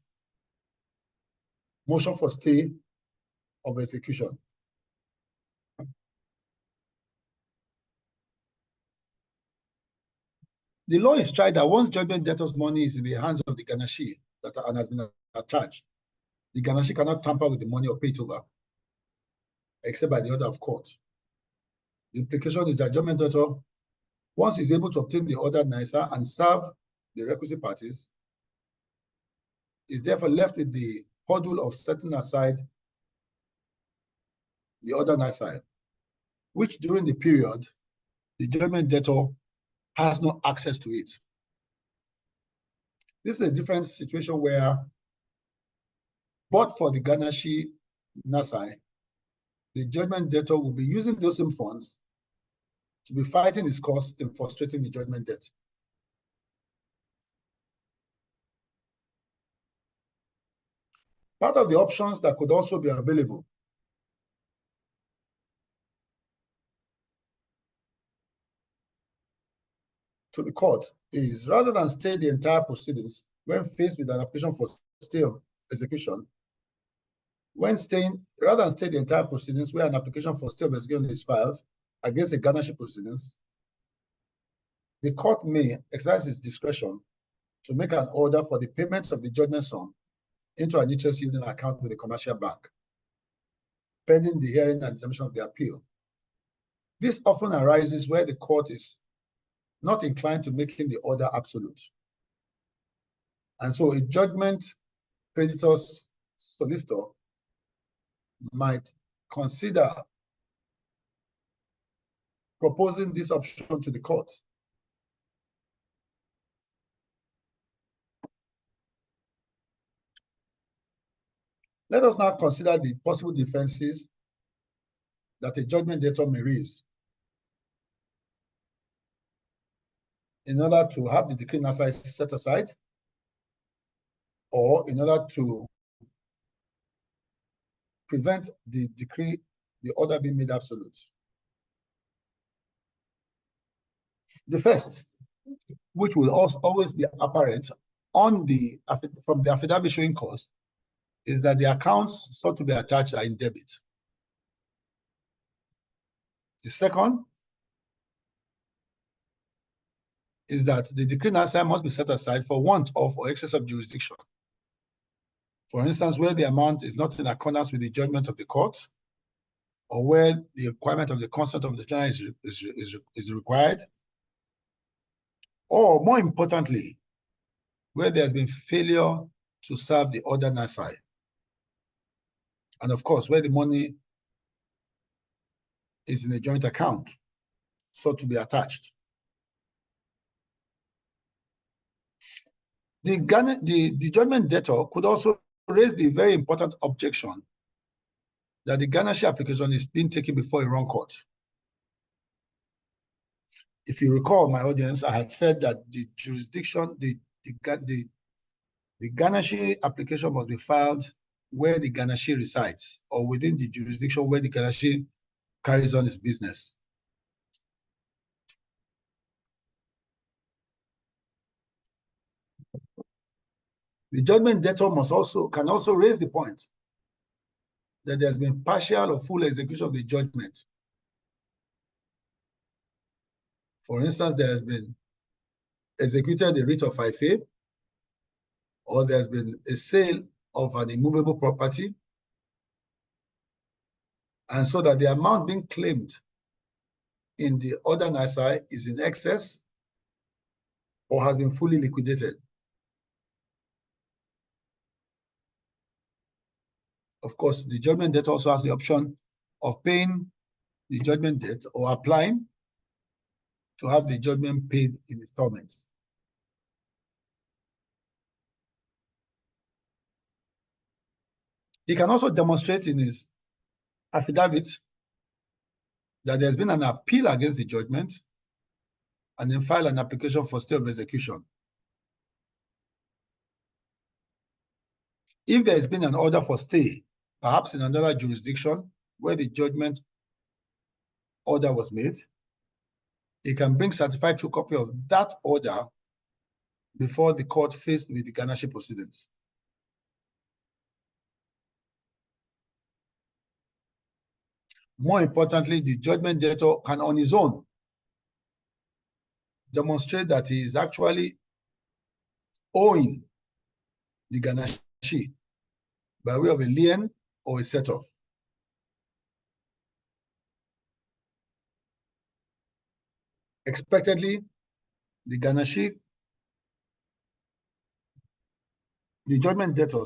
S2: motion for stay of execution. The law is tried that once judgment debtor's money is in the hands of the garnishee and has been attached, the garnishee cannot tamper with the money or pay it over, except by the order of court. The implication is that judgment debtor, once he's able to obtain the order nisi and serve the requisite parties, is therefore left with the hurdle of setting aside the order nisi, which during the period, the judgment debtor has no access to it. This is a different situation where, but for the garnishee nisi, the judgment debtor will be using those same funds to be fighting his cause in frustrating the judgment debt. Part of the options that could also be available to the court is, rather than stay the entire proceedings when faced with an application for stay of execution, rather than stay the entire proceedings where an application for stay of execution is filed against a garnishing proceedings, the court may exercise its discretion to make an order for the payments of the judgment sum into an interest-yielding account with a commercial bank, pending the hearing and examination of the appeal. This often arises where the court is not inclined to making the order absolute. And so a judgment creditor's solicitor might consider proposing this option to the court. Let us now consider the possible defenses that a judgment debtor may raise in order to have the decree nisi set aside, or in order to prevent the order being made absolute. The first, which will also always be apparent from the affidavit showing cause, is that the accounts sought to be attached are in debit. The second is that the decree nisi must be set aside for want of or excess of jurisdiction. For instance, where the amount is not in accordance with the judgment of the court, or where the requirement of the consent of the general is required, or more importantly, where there has been failure to serve the order nisi. And of course, where the money is in a joint account, sought to be attached. the judgment debtor could also raise the very important objection that the garnishee application is being taken before a wrong court. If you recall, my audience, I had said that the jurisdiction, the garnishee application must be filed where the garnishee resides or within the jurisdiction where the garnishee carries on his business. The judgment debtor can also raise the point that there's been partial or full execution of the judgment. For instance, there has been executed a writ of FIFE, or there's been a sale of an immovable property, and so that the amount being claimed in the order nisi is in excess or has been fully liquidated. Of course, the judgment debt also has the option of paying the judgment debt or applying to have the judgment paid in installments. He can also demonstrate in his affidavit that there's been an appeal against the judgment and then file an application for stay of execution. If there has been an order for stay, perhaps in another jurisdiction where the judgment order was made, he can bring certified true copy of that order before the court faced with the garnishee proceedings. More importantly, the judgment debtor can on his own demonstrate that he is actually owing the garnishee by way of a lien or a set-off. Expectedly, the garnishee, the judgment debtor,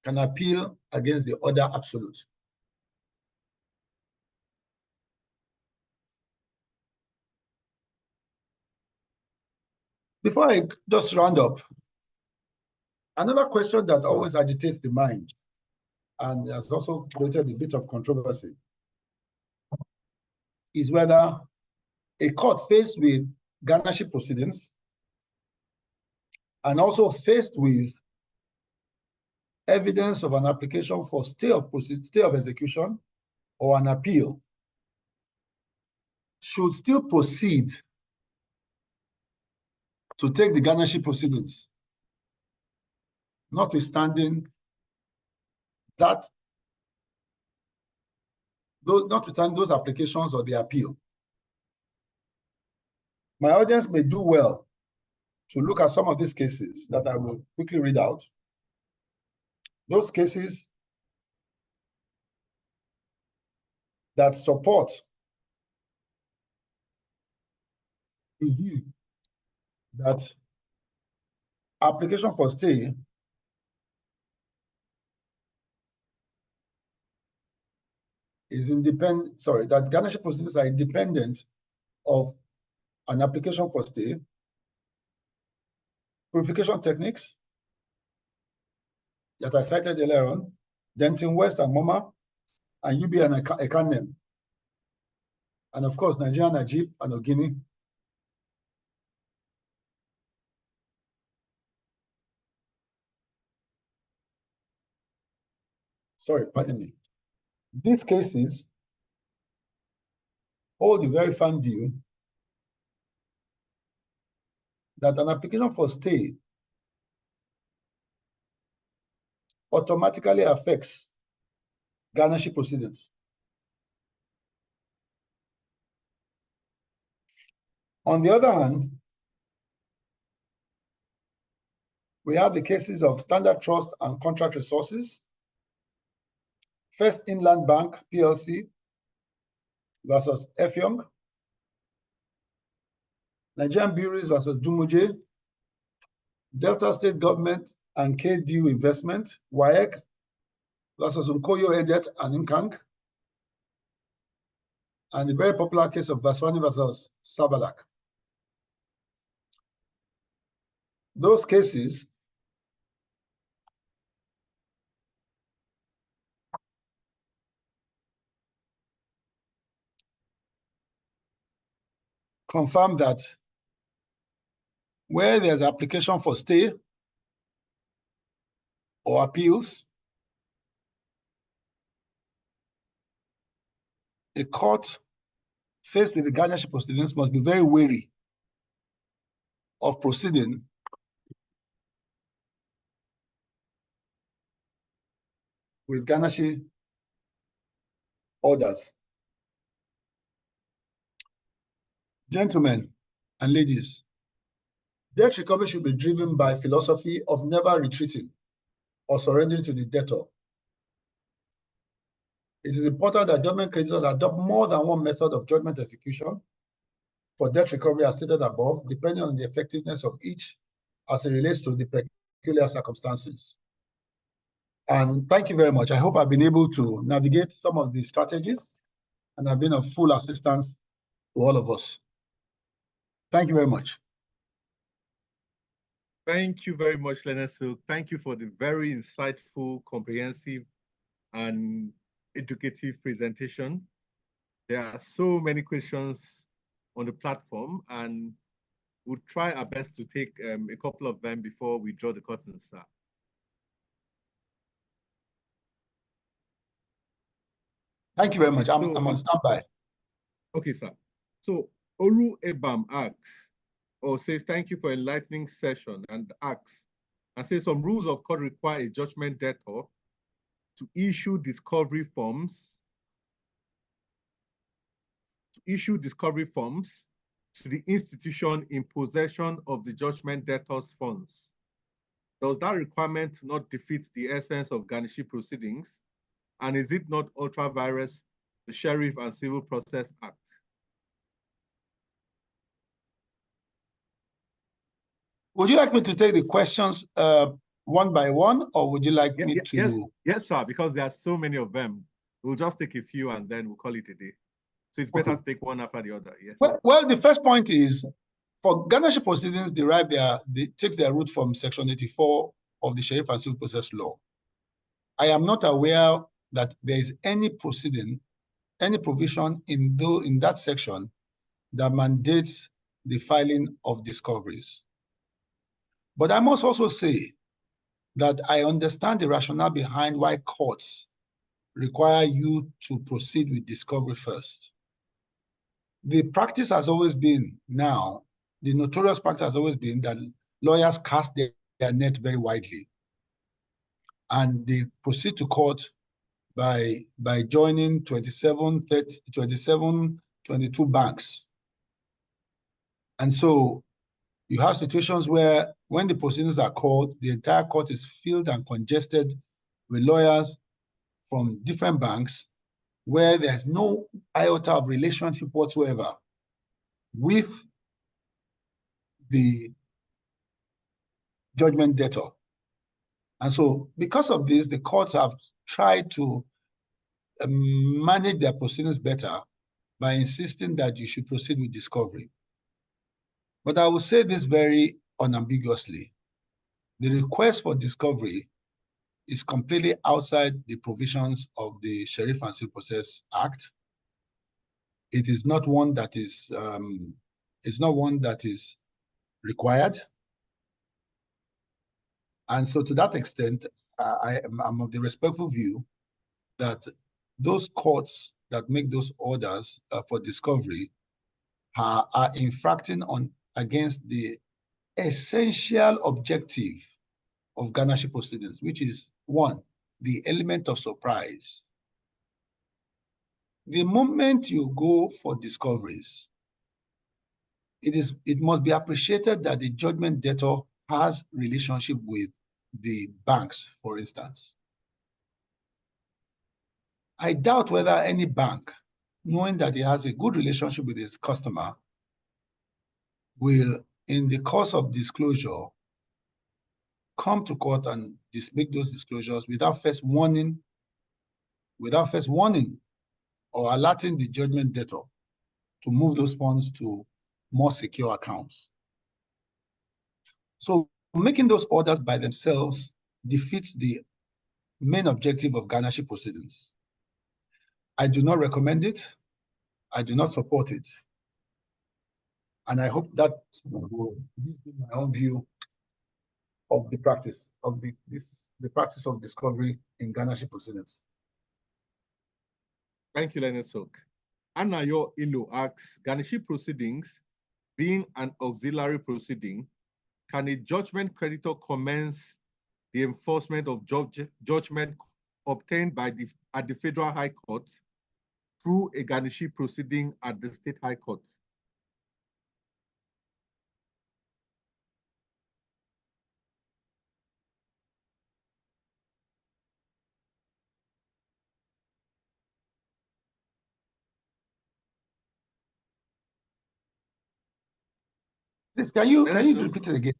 S2: can appeal against the order absolute. Before I just round up, another question that always agitates the mind and has also created a bit of controversy is whether a court faced with garnishee proceedings and also faced with evidence of an application for stay of execution or an appeal should still proceed to take the garnishee proceedings, notwithstanding those applications or the appeal. My audience may do well to look at some of these cases that I will quickly read out. Those cases that support the view that application for stay is independent, that garnishee proceedings are independent of an application for stay, purification techniques that I cited earlier on, Denton West and MoMA, and UB and Ekanem, and of course, Nigerian Najib and Ogini. Pardon me. These cases hold the very firm view that an application for stay automatically affects garnishee proceedings. On the other hand, we have the cases of Standard Trust and Contract Resources, First Inland Bank PLC versus Effiong, Nigerian Breweries versus Dumuje, Delta State Government and KDU Investment, WAEC versus Nkoyo Edet and Nkang, and the very popular case of Vaswani versus Sabalak. those cases confirm that where there's application for stay or appeals, a court faced with the guardianship proceedings must be very wary of proceeding with guardianship orders. Gentlemen and ladies, debt recovery should be driven by philosophy of never retreating or surrendering to the debtor. It is important that judgment creditors adopt more than one method of judgment execution for debt recovery as stated above, depending on the effectiveness of each as it relates to the peculiar circumstances. And thank you very much. I hope I've been able to navigate some of the strategies and I've been of full assistance to all of us. Thank you very much.
S1: Thank you very much, Leonard Silk. Thank you for the very insightful, comprehensive, and educative presentation. There are so many questions on the platform, and we'll try our best to take a couple of them before we draw the curtain, sir.
S2: Thank you very much. I'm on standby.
S1: Okay, sir. So Olu Ebam asks, or says, thank you for enlightening session, and asks, and says some rules of court require a judgment debtor to issue discovery forms, to the institution in possession of the judgment debtor's funds. Does that requirement not defeat the essence of garnishee proceedings? And is it not ultra vires the Sheriff and Civil Process Act?
S2: Would you like me to take the questions one by one, or would you like me to?
S1: Yes, sir, because there are so many of them. We'll just take a few and then we'll call it a day. So it's better to take one after the other. Yes.
S2: Well, the first point is for garnishee proceedings takes their root from Section 84 of the Sheriff and Civil Process Law. I am not aware that there is any proceeding, any provision in that section that mandates the filing of discoveries. But I must also say that I understand the rationale behind why courts require you to proceed with discovery first. The practice has always been the notorious practice has always been that lawyers cast their net very widely. And they proceed to court by joining 27, 22 banks. And so you have situations where when the proceedings are called, the entire court is filled and congested with lawyers from different banks where there's no iota of relationship whatsoever with the judgment debtor. And so because of this, the courts have tried to manage their proceedings better by insisting that you should proceed with discovery. But I will say this very unambiguously. The request for discovery is completely outside the provisions of the Sheriff and Civil Process Act. It is not one that is required. And so to that extent, I'm of the respectful view that those courts that make those orders for discovery are infracting against the essential objective of garnishee proceedings, which is one, the element of surprise. The moment you go for discoveries, it must be appreciated that the judgment debtor has relationship with the banks, for instance. I doubt whether any bank, knowing that he has a good relationship with his customer, will, in the course of disclosure, come to court and make those disclosures without first warning or alerting the judgment debtor to move those funds to more secure accounts. So making those orders by themselves defeats the main objective of garnishee proceedings. I do not recommend it. I do not support it. And I hope that will give you my own view of the practice of the practice of discovery in garnishee proceedings.
S1: Thank you, Leonard Sok. Anayo Ilo asks, garnishee proceedings being an auxiliary proceeding, can a judgment creditor commence the enforcement of judgment obtained at the Federal High Court through a garnishee proceeding at the State High Court?
S2: Please, can you repeat it again?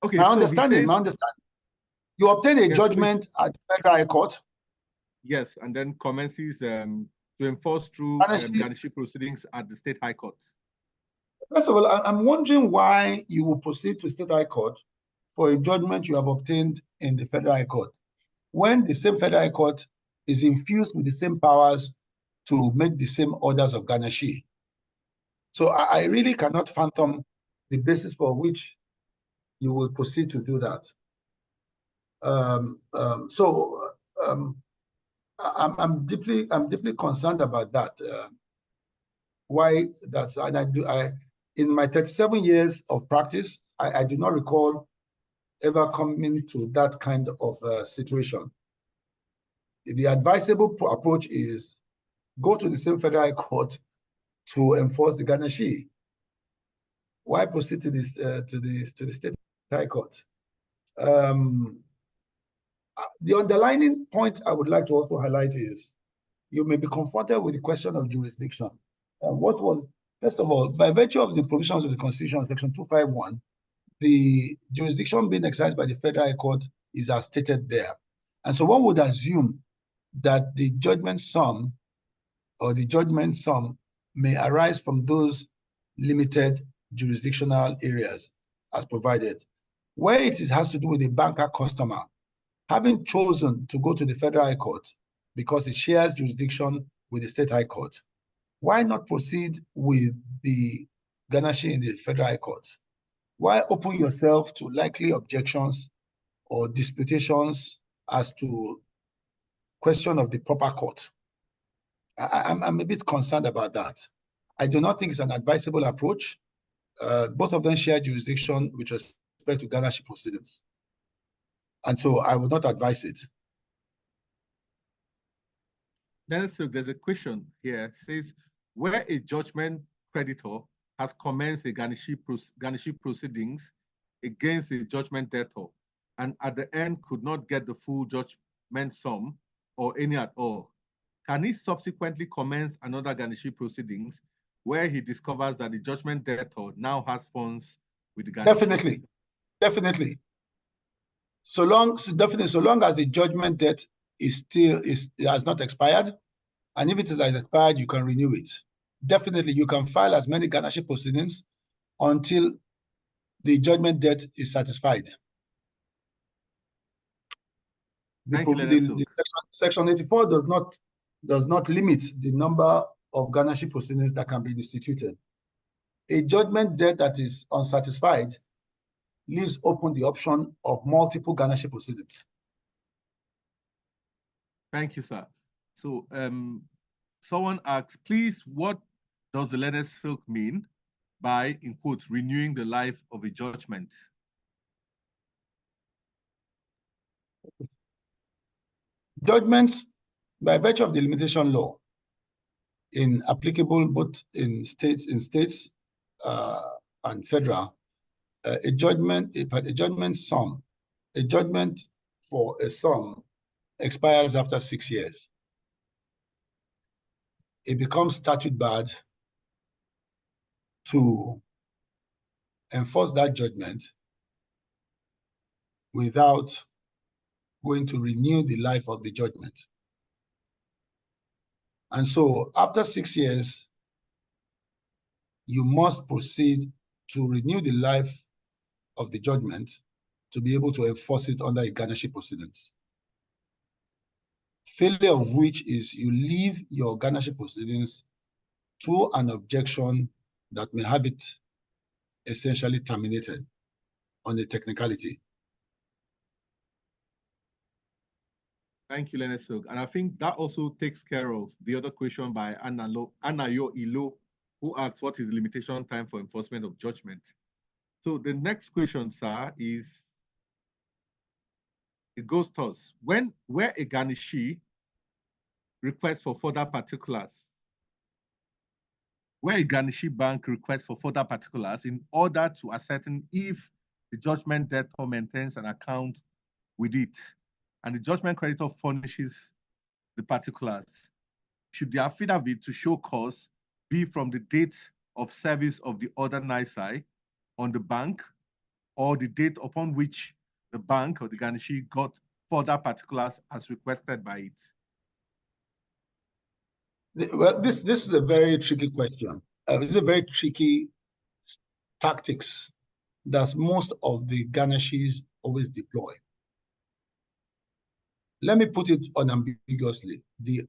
S1: Okay,
S2: my understanding. You obtain a judgment at the Federal High Court.
S1: Yes, and then commences to enforce through garnishee proceedings at the State High Court.
S2: First of all, I'm wondering why you will proceed to State High Court for a judgment you have obtained in the Federal High Court, when the same Federal High Court is infused with the same powers to make the same orders of garnishee. So I really cannot fathom the basis for which you will proceed to do that. I'm deeply concerned about that. Why that's, and I in my 37 years of practice, I do not recall ever coming to that kind of situation. The advisable approach is go to the same Federal High Court to enforce the garnishee. Why proceed to this to the State High Court? The underlying point I would like to also highlight is you may be confronted with the question of jurisdiction. First of all, by virtue of the provisions of the Constitution, Section 251, the jurisdiction being exercised by the Federal High Court is as stated there. And so one would assume that the judgment sum may arise from those limited jurisdictional areas as provided. Where it has to do with a banker customer, having chosen to go to the Federal High Court because it shares jurisdiction with the State High Court, why not proceed with the garnishee in the Federal High Court? Why open yourself to likely objections or disputations as to question of the proper court? I'm a bit concerned about that. I do not think it's an advisable approach. Both of them share jurisdiction with respect to garnishee proceedings. And so I would not advise it.
S1: Then so there's a question here. It says, where a judgment creditor has commenced a garnishee proceedings against a judgment debtor, and at the end could not get the full judgment sum or any at all, can he subsequently commence another garnishee proceedings where he discovers that the judgment debtor now has funds with the garnishee?
S2: Definitely. So long as the judgment debt has not expired, and if it has expired, you can renew it. Definitely, you can file as many garnishee proceedings until the judgment debt is satisfied. Section 84 does not limit the number of garnishee proceedings that can be instituted. A judgment debt that is unsatisfied leaves open the option of multiple garnishee proceedings.
S1: Thank you, sir. So someone asks, please, what does the learned silk mean by, in quotes, renewing the life of a judgment?
S2: Judgments, by virtue of the limitation law, in applicable both in states and federal, a judgment for a sum expires after 6 years. It becomes statute barred to enforce that judgment without going to renew the life of the judgment. And so after 6 years, you must proceed to renew the life of the judgment to be able to enforce it under a garnishee proceedings. Failure of which is you leave your garnishee proceedings to an objection that may have it essentially terminated on the technicality.
S1: Thank you, Leonard Silk. And I think that also takes care of the other question by Anayo Ilo, who asks, what is the limitation time for enforcement of judgment? So the next question, sir, is, it goes to us. Where a garnishee requests for further particulars, where a garnishee bank requests for further particulars in order to ascertain if the judgment debtor maintains an account with it, and the judgment creditor furnishes the particulars, should the affidavit to show cause be from the date of service of the order nisi on the bank, or the date upon which the bank or the garnishee got further particulars as requested by it?
S2: Well, this is a very tricky question. It's a very tricky tactics that most of the garnishees always deploy. Let me put it unambiguously. The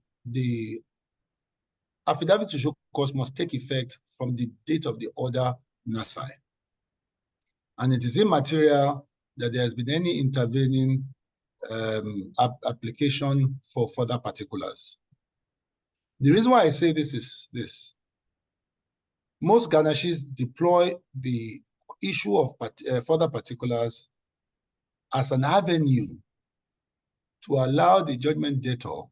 S2: affidavit to show cause must take effect from the date of the order nisi. And it is immaterial that there has been any intervening application for further particulars. The reason why I say this is this. Most garnishees deploy the issue of further particulars as an avenue to allow the judgment debtor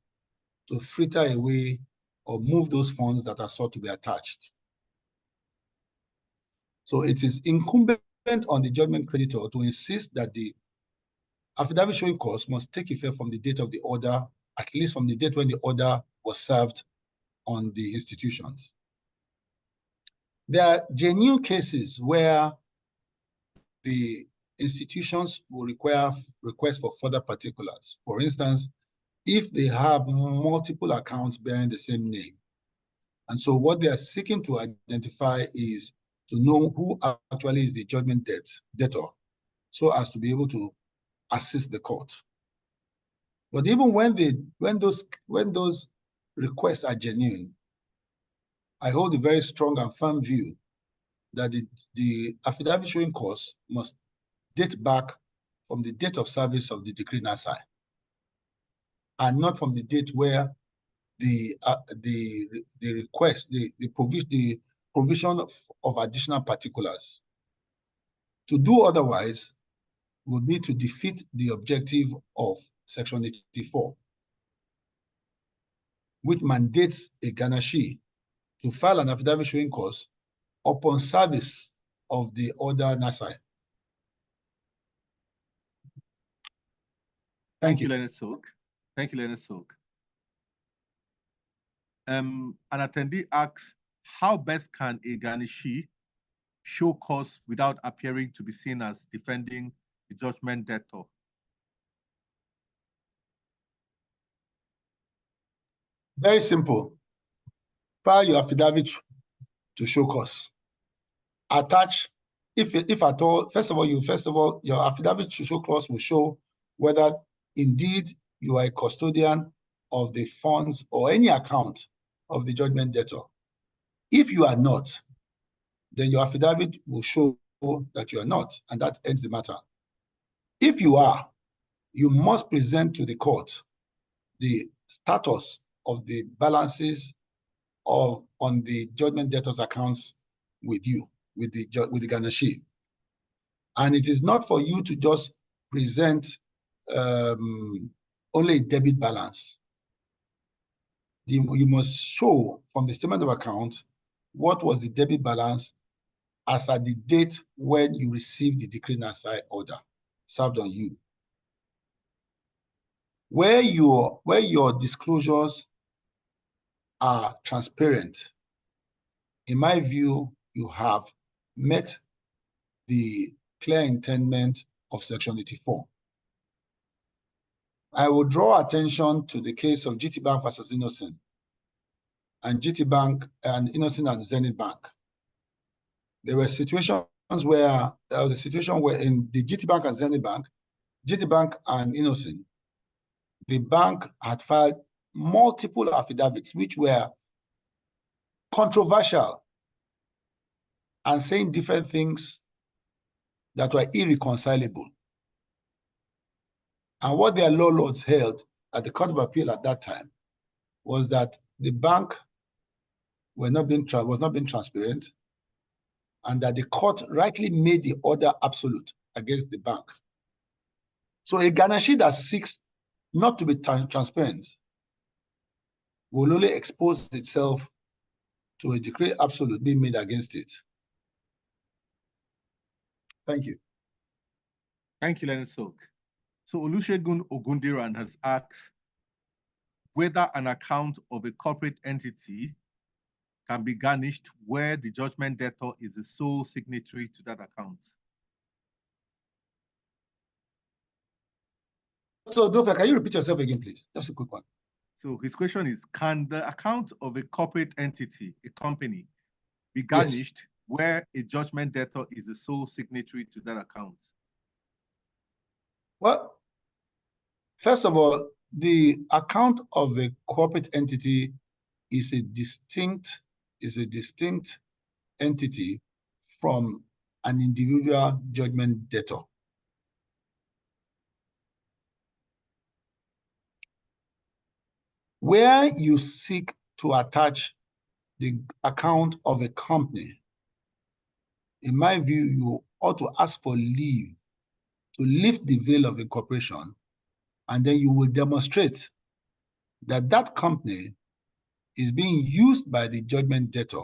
S2: to fritter away or move those funds that are sought to be attached. So it is incumbent on the judgment creditor to insist that the affidavit showing cause must take effect from the date of the order, at least from the date when the order was served on the institutions. There are genuine cases where the institutions will require requests for further particulars. For instance, if they have multiple accounts bearing the same name. And so what they are seeking to identify is to know who actually is the judgment debtor, so as to be able to assist the court. But even when those requests are genuine, I hold a very strong and firm view that the affidavit showing cause must date back from the date of service of the decree nisi, and not from the date where the provision of additional particulars. To do otherwise would be to defeat the objective of Section 84, which mandates a garnishee to file an affidavit showing cause upon service of the order nisi.
S1: Thank you, Leonard Silk. Thank you, Leonard Silk. An attendee asks, how best can a garnishee show cause without appearing to be seen as defending the judgment debtor?
S2: Very simple. File your affidavit to show cause. Attach, if at all, first of all, your affidavit to show cause will show whether indeed you are a custodian of the funds or any account of the judgment debtor. If you are not, then your affidavit will show that you are not, and that ends the matter. If you are, you must present to the court the status of the balances on the judgment debtor's accounts with you, with the garnishee. And it is not for you to just present only a debit balance. You must show from the statement of account what was the debit balance as at the date when you received the decree nisi order served on you. Where your disclosures are transparent, in my view, you have met the clear intendment of Section 84. I will draw attention to the case of GTBank versus Innocent, and GTBank and Innocent and Zenith Bank. There were situations where there was a situation where in the GTBank and Zenith Bank, GTBank and Innocent, the bank had filed multiple affidavits which were controversial and saying different things that were irreconcilable. And what their law lords held at the Court of Appeal at that time was that the bank was not being transparent, and that the court rightly made the order absolute against the bank. So a garnishee that seeks not to be transparent will only expose itself to a decree absolute being made against it. Thank you.
S1: Thank you, Leonard Sok. So Olusegun Ogundiran has asked whether an account of a corporate entity can be garnished where the judgment debtor is the sole signatory to that account.
S2: So, Dofa, can you repeat yourself again, please? Just a quick one.
S1: So his question is, can the account of a corporate entity, a company, be garnished where a judgment debtor is the sole signatory to that account?
S2: Well, first of all, the account of a corporate entity is a distinct entity from an individual judgment debtor. Where you seek to attach the account of a company, in my view, you ought to ask for leave to lift the veil of incorporation, and then you will demonstrate that that company is being used by the judgment debtor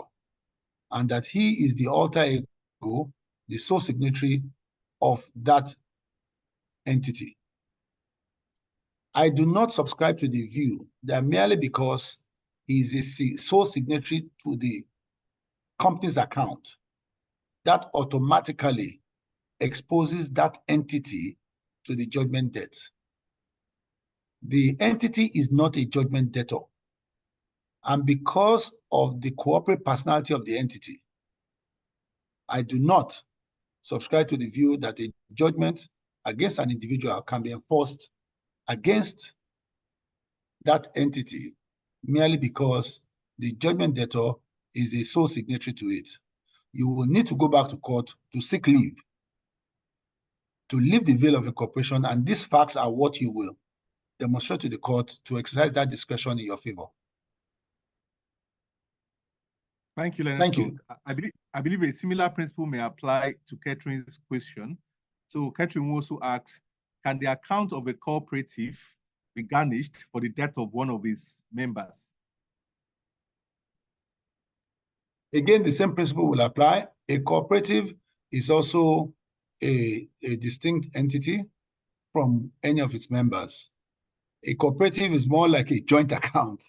S2: and that he is the alter ego, the sole signatory of that entity. I do not subscribe to the view that merely because he is a sole signatory to the company's account, that automatically exposes that entity to the judgment debt. The entity is not a judgment debtor. And because of the corporate personality of the entity, I do not subscribe to the view that a judgment against an individual can be enforced against that entity merely because the judgment debtor is a sole signatory to it. You will need to go back to court to seek leave, to lift the veil of incorporation, and these facts are what you will demonstrate to the court to exercise that discretion in your favor.
S1: Thank you, Leonard.
S2: Thank you.
S1: I believe a similar principle may apply to Catherine's question. So Catherine also asks, can the account of a cooperative be garnished for the death of one of its members?
S2: Again, the same principle will apply. A cooperative is also a distinct entity from any of its members. A cooperative is more like a joint account.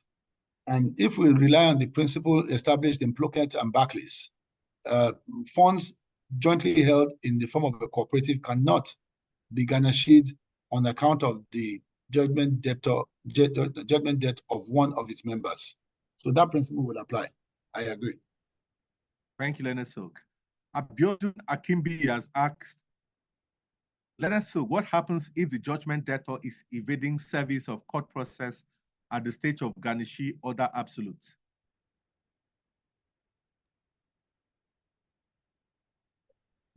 S2: And if we rely on the principle established in Plunkett and Barclays, funds jointly held in the form of a cooperative cannot be garnished on account of the judgment debt of one of its members. So that principle will apply. I agree.
S1: Thank you, Leonard Sok. Abiodun Akimbi has asked, Leonard Sok, what happens if the judgment debtor is evading service of court process at the stage of garnishee order absolute?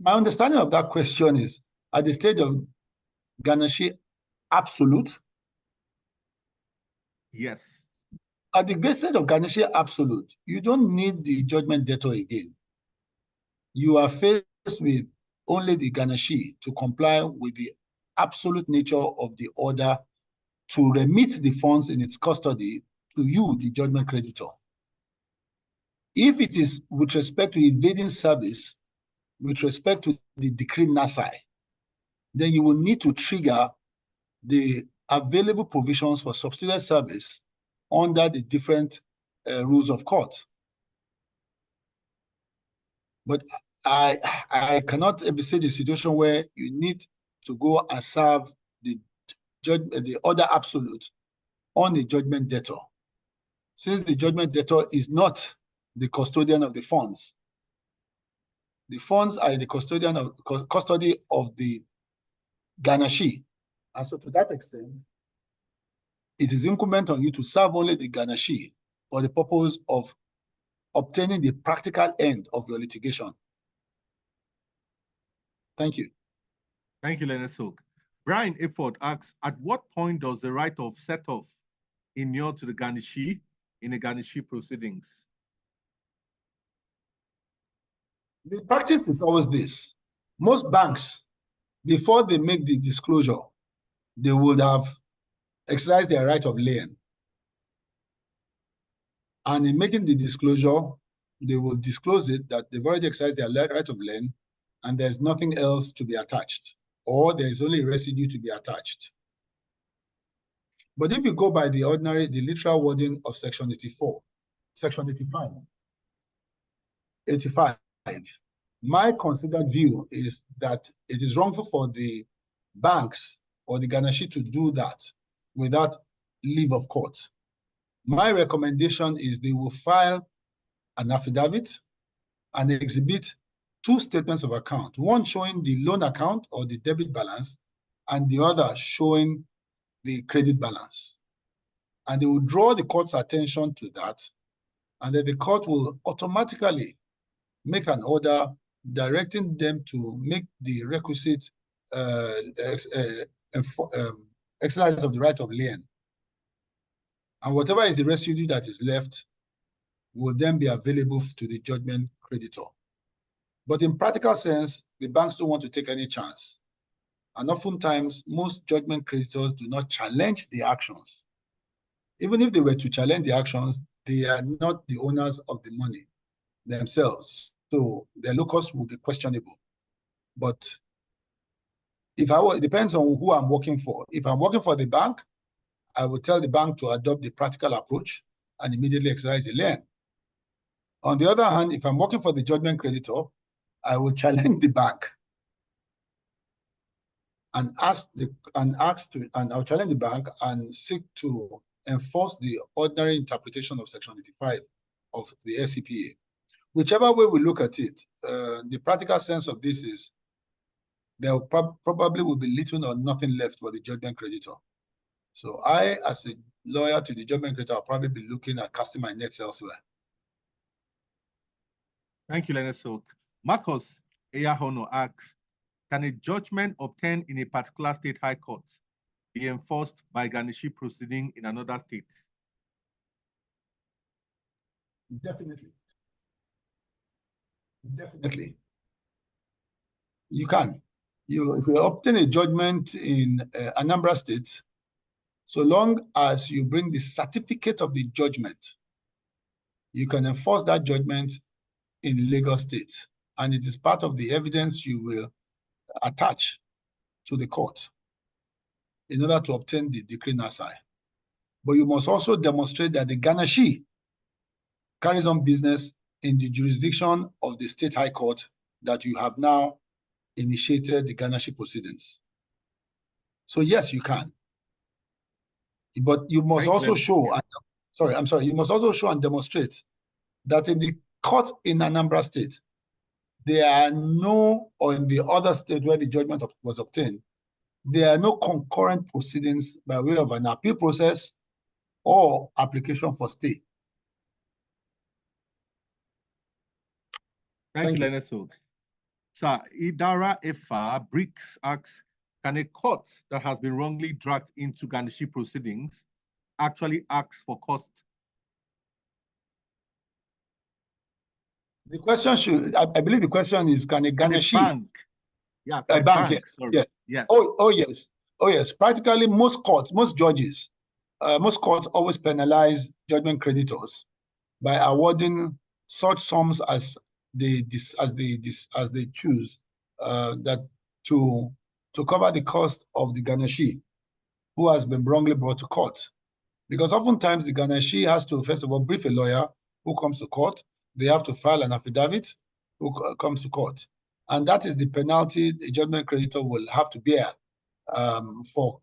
S2: My understanding of that question is at the stage of garnishee absolute.
S1: Yes.
S2: At the stage of garnishee absolute, you don't need the judgment debtor again. You are faced with only the garnishee to comply with the absolute nature of the order to remit the funds in its custody to you, the judgment creditor. If it is with respect to evading service, with respect to the decree nisi, then you will need to trigger the available provisions for substituted service under the different rules of court. But I cannot envisage a situation where you need to go and serve the order absolute on the judgment debtor, since the judgment debtor is not the custodian of the funds. The funds are in the custody of the garnishee. And so to that extent, it is incumbent on you to serve only the garnishee for the purpose of obtaining the practical end of your litigation. Thank you.
S1: Thank you, Leonard Sok. Brian Iford asks, at what point does the right of set-off inure to the garnishee in the garnishee proceedings?
S2: The practice is always this. Most banks, before they make the disclosure, they would have exercised their right of lien. And in making the disclosure, they will disclose it that they've already exercised their right of lien and there's nothing else to be attached, or there's only a residue to be attached. But if you go by the literal wording of Section 85, my considered view is that it is wrongful for the banks or the garnishee to do that without leave of court. My recommendation is they will file an affidavit and exhibit 2 statements of account, one showing the loan account or the debit balance, and the other showing the credit balance. And they will draw the court's attention to that, and then the court will automatically make an order directing them to make the requisite exercise of the right of lien. And whatever is the residue that is left will then be available to the judgment creditor. But in practical sense, the banks don't want to take any chance. And oftentimes, most judgment creditors do not challenge the actions. Even if they were to challenge the actions, they are not the owners of the money themselves. So their locus will be questionable. But it depends on who I'm working for. If I'm working for the bank, I will tell the bank to adopt the practical approach and immediately exercise the lien. On the other hand, if I'm working for the judgment creditor, I will challenge the bank and I'll challenge the bank and seek to enforce the ordinary interpretation of Section 85 of the SCPA. Whichever way we look at it, the practical sense of this is there probably will be little or nothing left for the judgment creditor. So I, as a lawyer to the judgment creditor, I'll probably be looking at casting my nets elsewhere.
S1: Thank you, Leonard Sok. Marcus Eyahono asks, can a judgment obtained in a particular state high court be enforced by garnishee proceeding in another state?
S2: Definitely. Definitely. You can. If you obtain a judgment in Anambra State, so long as you bring the certificate of the judgment, you can enforce that judgment in Lagos State. And it is part of the evidence you will attach to the court in order to obtain the decree nisi. But you must also demonstrate that the garnishee carries on business in the jurisdiction of the state high court that you have now initiated the garnishee proceedings. So yes, you can. But you must also show, you must also show and demonstrate that in the court in Anambra State, there are no, or in the other state where the judgment was obtained, there are no concurrent proceedings by way of an appeal process or application for stay.
S1: Thank you, Leonard Sok. Sir, Idara Efa Briggs asks, can a court that has been wrongly dragged into garnishee proceedings actually ask for cost?
S2: The question should, I believe the question is, can a garnishee?
S1: Bank. Yeah,
S2: a bank, yes.
S1: Sorry.
S2: Yeah.
S1: Yes.
S2: Oh, yes. Oh, yes. Practically most courts, most judges, most courts always penalize judgment creditors by awarding such sums as they choose that to cover the cost of the garnishee who has been wrongly brought to court. Because oftentimes the garnishee has to, first of all, brief a lawyer who comes to court. They have to file an affidavit who comes to court. And that is the penalty the judgment creditor will have to bear for,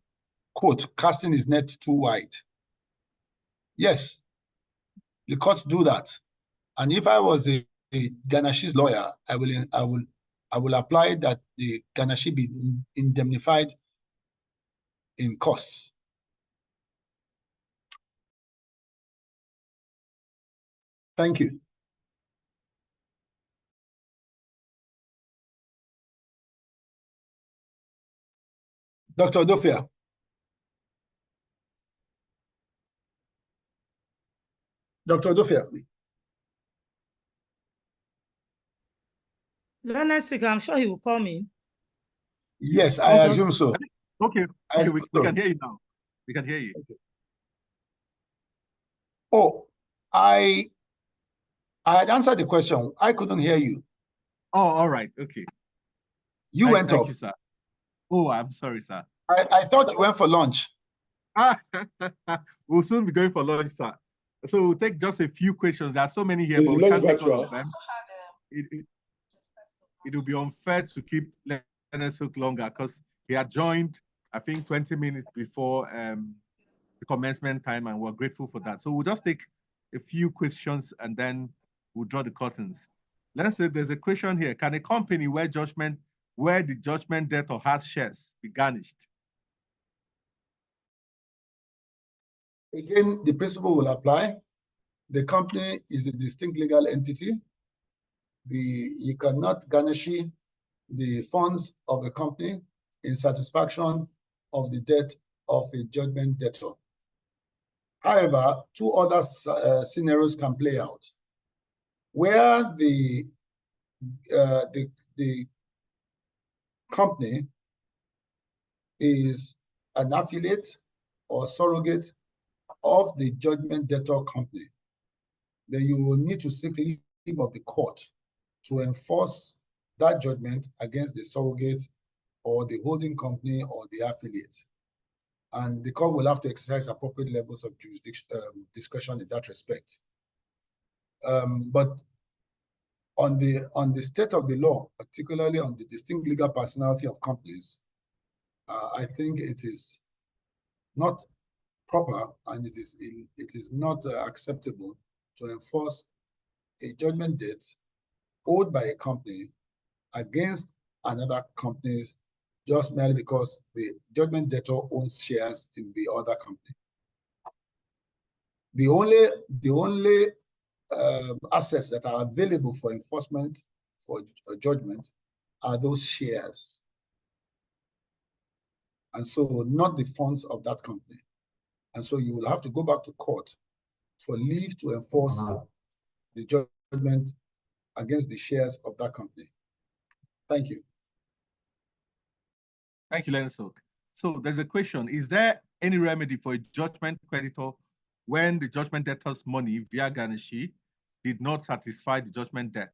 S2: quote, casting his net too wide. Yes, the courts do that. And if I was a Ganashi's lawyer, I will apply that the Ganashi be indemnified in costs. Thank you. Dr. Odofia. Dr. Odofia.
S3: Leonard Sika, I'm sure he will come in.
S2: Yes, I assume so.
S1: Okay, we can hear you now. We can hear you.
S2: Okay. Oh, I had answered the question. I couldn't hear you.
S1: Oh, all right. Okay.
S2: You went off.
S1: Thank you, sir. Oh, I'm sorry, sir.
S2: I thought you went for lunch.
S1: We'll soon be going for lunch, sir. So we'll take just a few questions. There are so many here, but we can't take all of them. It will be unfair to keep Leonard Silk longer because he had joined, I think, 20 minutes before the commencement time, and we're grateful for that. So we'll just take a few questions and then we'll draw the curtains. Let's say there's a question here. Can a company where the judgment debtor has shares be garnished?
S2: Again, the principle will apply. The company is a distinct legal entity. You cannot garnish the funds of the company in satisfaction of the debt of a judgment debtor. However, two other scenarios can play out, where the company is an affiliate or surrogate of the judgment debtor company. Then you will need to seek leave of the court to enforce that judgment against the surrogate or the holding company or the affiliate. And the court will have to exercise appropriate levels of jurisdiction, discretion in that respect. But on the state of the law, particularly on the distinct legal personality of companies, I think it is not proper and it is not acceptable to enforce a judgment debt owed by a company against another company just merely because the judgment debtor owns shares in the other company. The only assets that are available for enforcement for a judgment are those shares, and so not the funds of that company. And so you will have to go back to court for leave to enforce the judgment against the shares of that company. Thank you.
S1: Thank you, Leonard Silk. So there's a question. Is there any remedy for a judgment creditor when the judgment debtor's money via garnishee did not satisfy the judgment debt?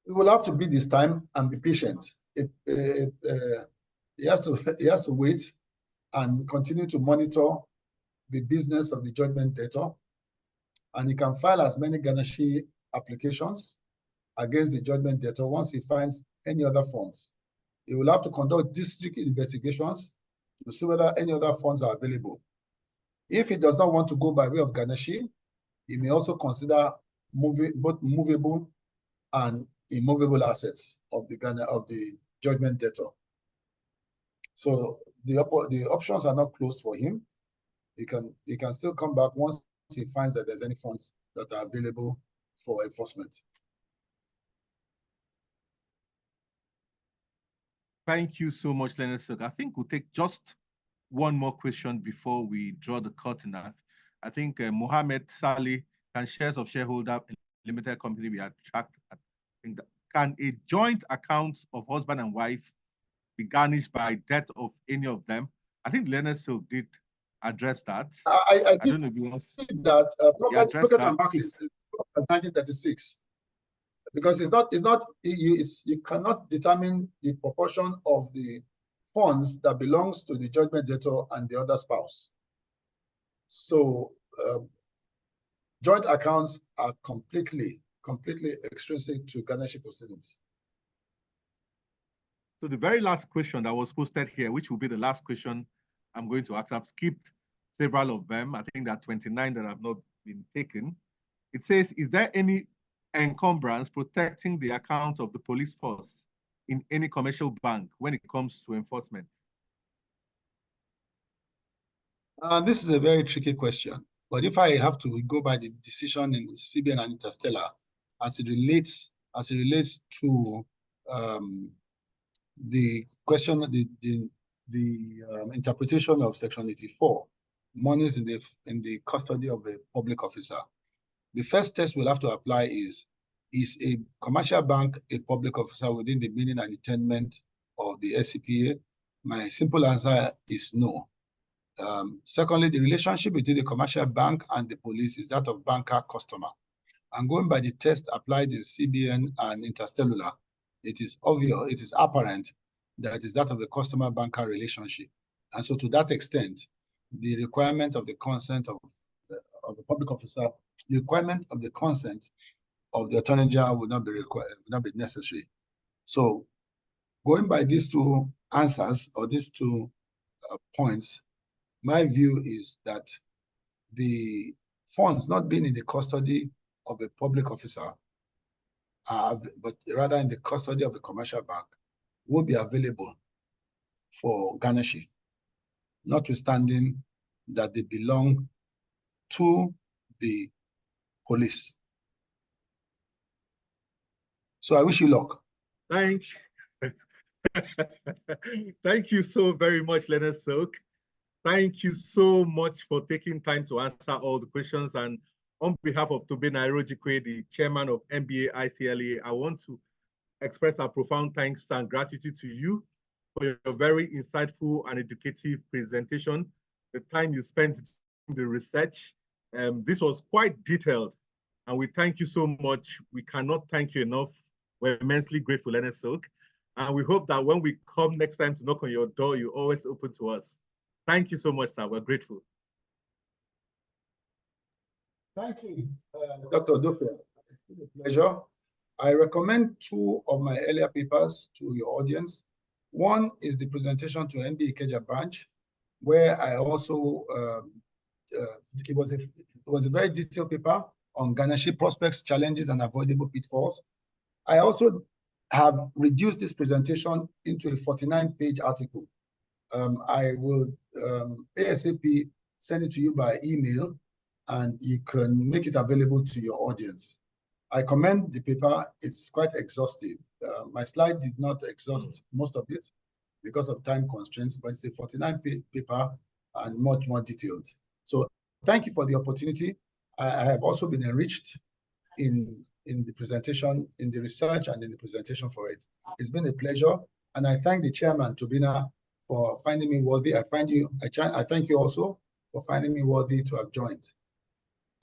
S2: We will have to beat this time and be patient. He has to wait and continue to monitor the business of the judgment debtor, and he can file as many garnishee applications against the judgment debtor once he finds any other funds. He will have to conduct district investigations to see whether any other funds are available. If he does not want to go by way of garnishee, he may also consider both movable and immovable assets of the judgment debtor. So the options are not closed for him. He can still come back once he finds that there's any funds that are available for enforcement.
S1: Thank you so much, Leonard Silk. I think we'll take just one more question before we draw the curtain. I think Mohammed Salih, can shares of shareholder in limited company be attracted? I think that, can a joint account of husband and wife be garnished by death of any of them? I think Leonard Silk did address that.
S2: I
S1: don't know if you want
S2: that Pluckett and Barclays, 1936. Because you cannot determine the proportion of the funds that belongs to the judgment debtor and the other spouse. So joint accounts are completely extrinsic to garnishee proceedings.
S1: So the very last question that was posted here, which will be the last question I'm going to ask, I've skipped several of them. I think there are 29 that have not been taken. It says, is there any encumbrance protecting the account of the police force in any commercial bank when it comes to enforcement?
S2: This is a very tricky question, but if I have to go by the decision in CBN and Interstellar as it relates to the question, the interpretation of Section 84, monies in the custody of a public officer. The first test we'll have to apply is a commercial bank a public officer within the meaning and intent of the SCPA? My simple answer is no. Secondly, the relationship between the commercial bank and the police is that of banker-customer. And going by the test applied in CBN and Interstellar, it is obvious, it is apparent that it is that of a customer-banker relationship. And so to that extent, the requirement of the consent of the public officer, the requirement of the consent of the Attorney General would not be required, would not be necessary. So going by these two answers or these two points, my view is that the funds not being in the custody of a public officer, but rather in the custody of a commercial bank, will be available for garnishing, notwithstanding that they belong to the police. So I wish you luck.
S1: Thank you so very much, Leonard Silk. Thank you so much for taking time to answer all the questions. And on behalf of Tobe Nairo-Jikwe, the chairman of NBA ICLA, I want to express our profound thanks and gratitude to you for your very insightful and educative presentation, the time you spent in the research. This was quite detailed, and we thank you so much. We cannot thank you enough. We're immensely grateful, Leonard Silk. And we hope that when we come next time to knock on your door, you're always open to us. Thank you so much, sir. We're grateful.
S2: Thank you, Dr. Odofia. It's been a pleasure. I recommend two of my earlier papers to your audience. One is the presentation to NBA Ikeja branch, where I also, it was a very detailed paper on garnishee prospects, challenges, and avoidable pitfalls. I also have reduced this presentation into a 49-page article. I will ASAP send it to you by email, and you can make it available to your audience. I commend the paper. It's quite exhaustive. My slide did not exhaust most of it because of time constraints, but it's a 49-page paper and much more detailed. So thank you for the opportunity. I have also been enriched in the presentation, in the research, and in the presentation for it. It's been a pleasure, and I thank the chairman, Tobina, for finding me worthy. I thank you also for finding me worthy to have joined.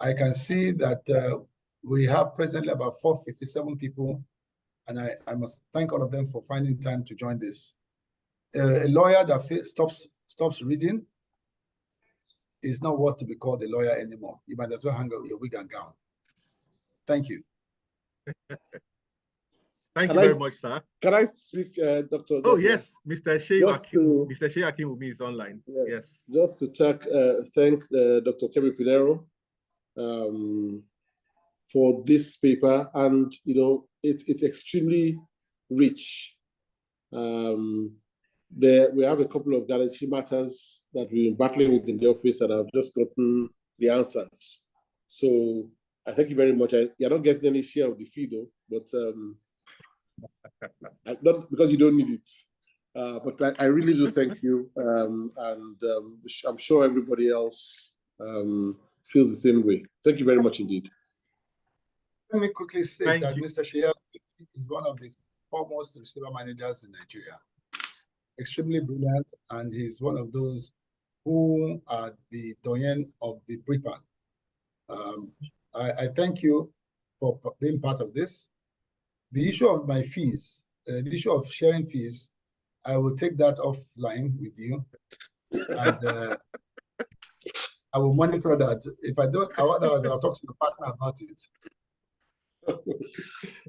S2: I can see that we have presently about 457 people, and I must thank all of them for finding time to join this. A lawyer that stops reading is not worth to be called a lawyer anymore. You might as well hang out your wig and gown. Thank you.
S1: Thank you very much, sir.
S4: Can I speak, Dr.
S1: Oh, yes, Mr. Shey Akinwumi is online.
S4: Yeah,
S1: yes.
S4: Just to thank Dr. Kemi Pinero for this paper, and it's extremely rich. We have a couple of garnishee matters that we've been battling with in the office, and I've just gotten the answers. So I thank you very much. You're not getting any share of the fee though, but not because you don't need it. But I really do thank you, and I'm sure everybody else feels the same way. Thank you very much indeed.
S2: Let me quickly say that Mr. Shea is one of the foremost receiver managers in Nigeria. Extremely brilliant, and he's one of those who are the doyen of the BRIPAN. I thank you for being part of this. The issue of my fees, the issue of sharing fees, I will take that offline with you, and I will monitor that. If I don't, otherwise I'll talk to your partner about it.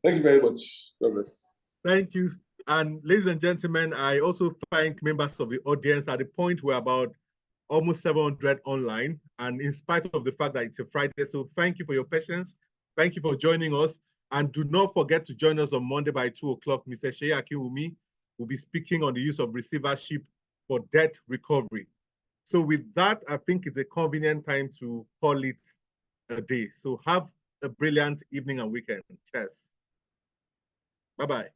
S4: Thank you very much. God bless.
S1: Thank you. And ladies and gentlemen, I also thank members of the audience. At the point we're about almost 700 online, and in spite of the fact that it's a Friday, so thank you for your patience. Thank you for joining us. And do not forget to join us on Monday by 2 o'clock. Mr. Seyi Akinwumi will be speaking on the use of receivership for debt recovery. So with that, I think it's a convenient time to call it a day. So have a brilliant evening and weekend. Cheers. Bye-bye.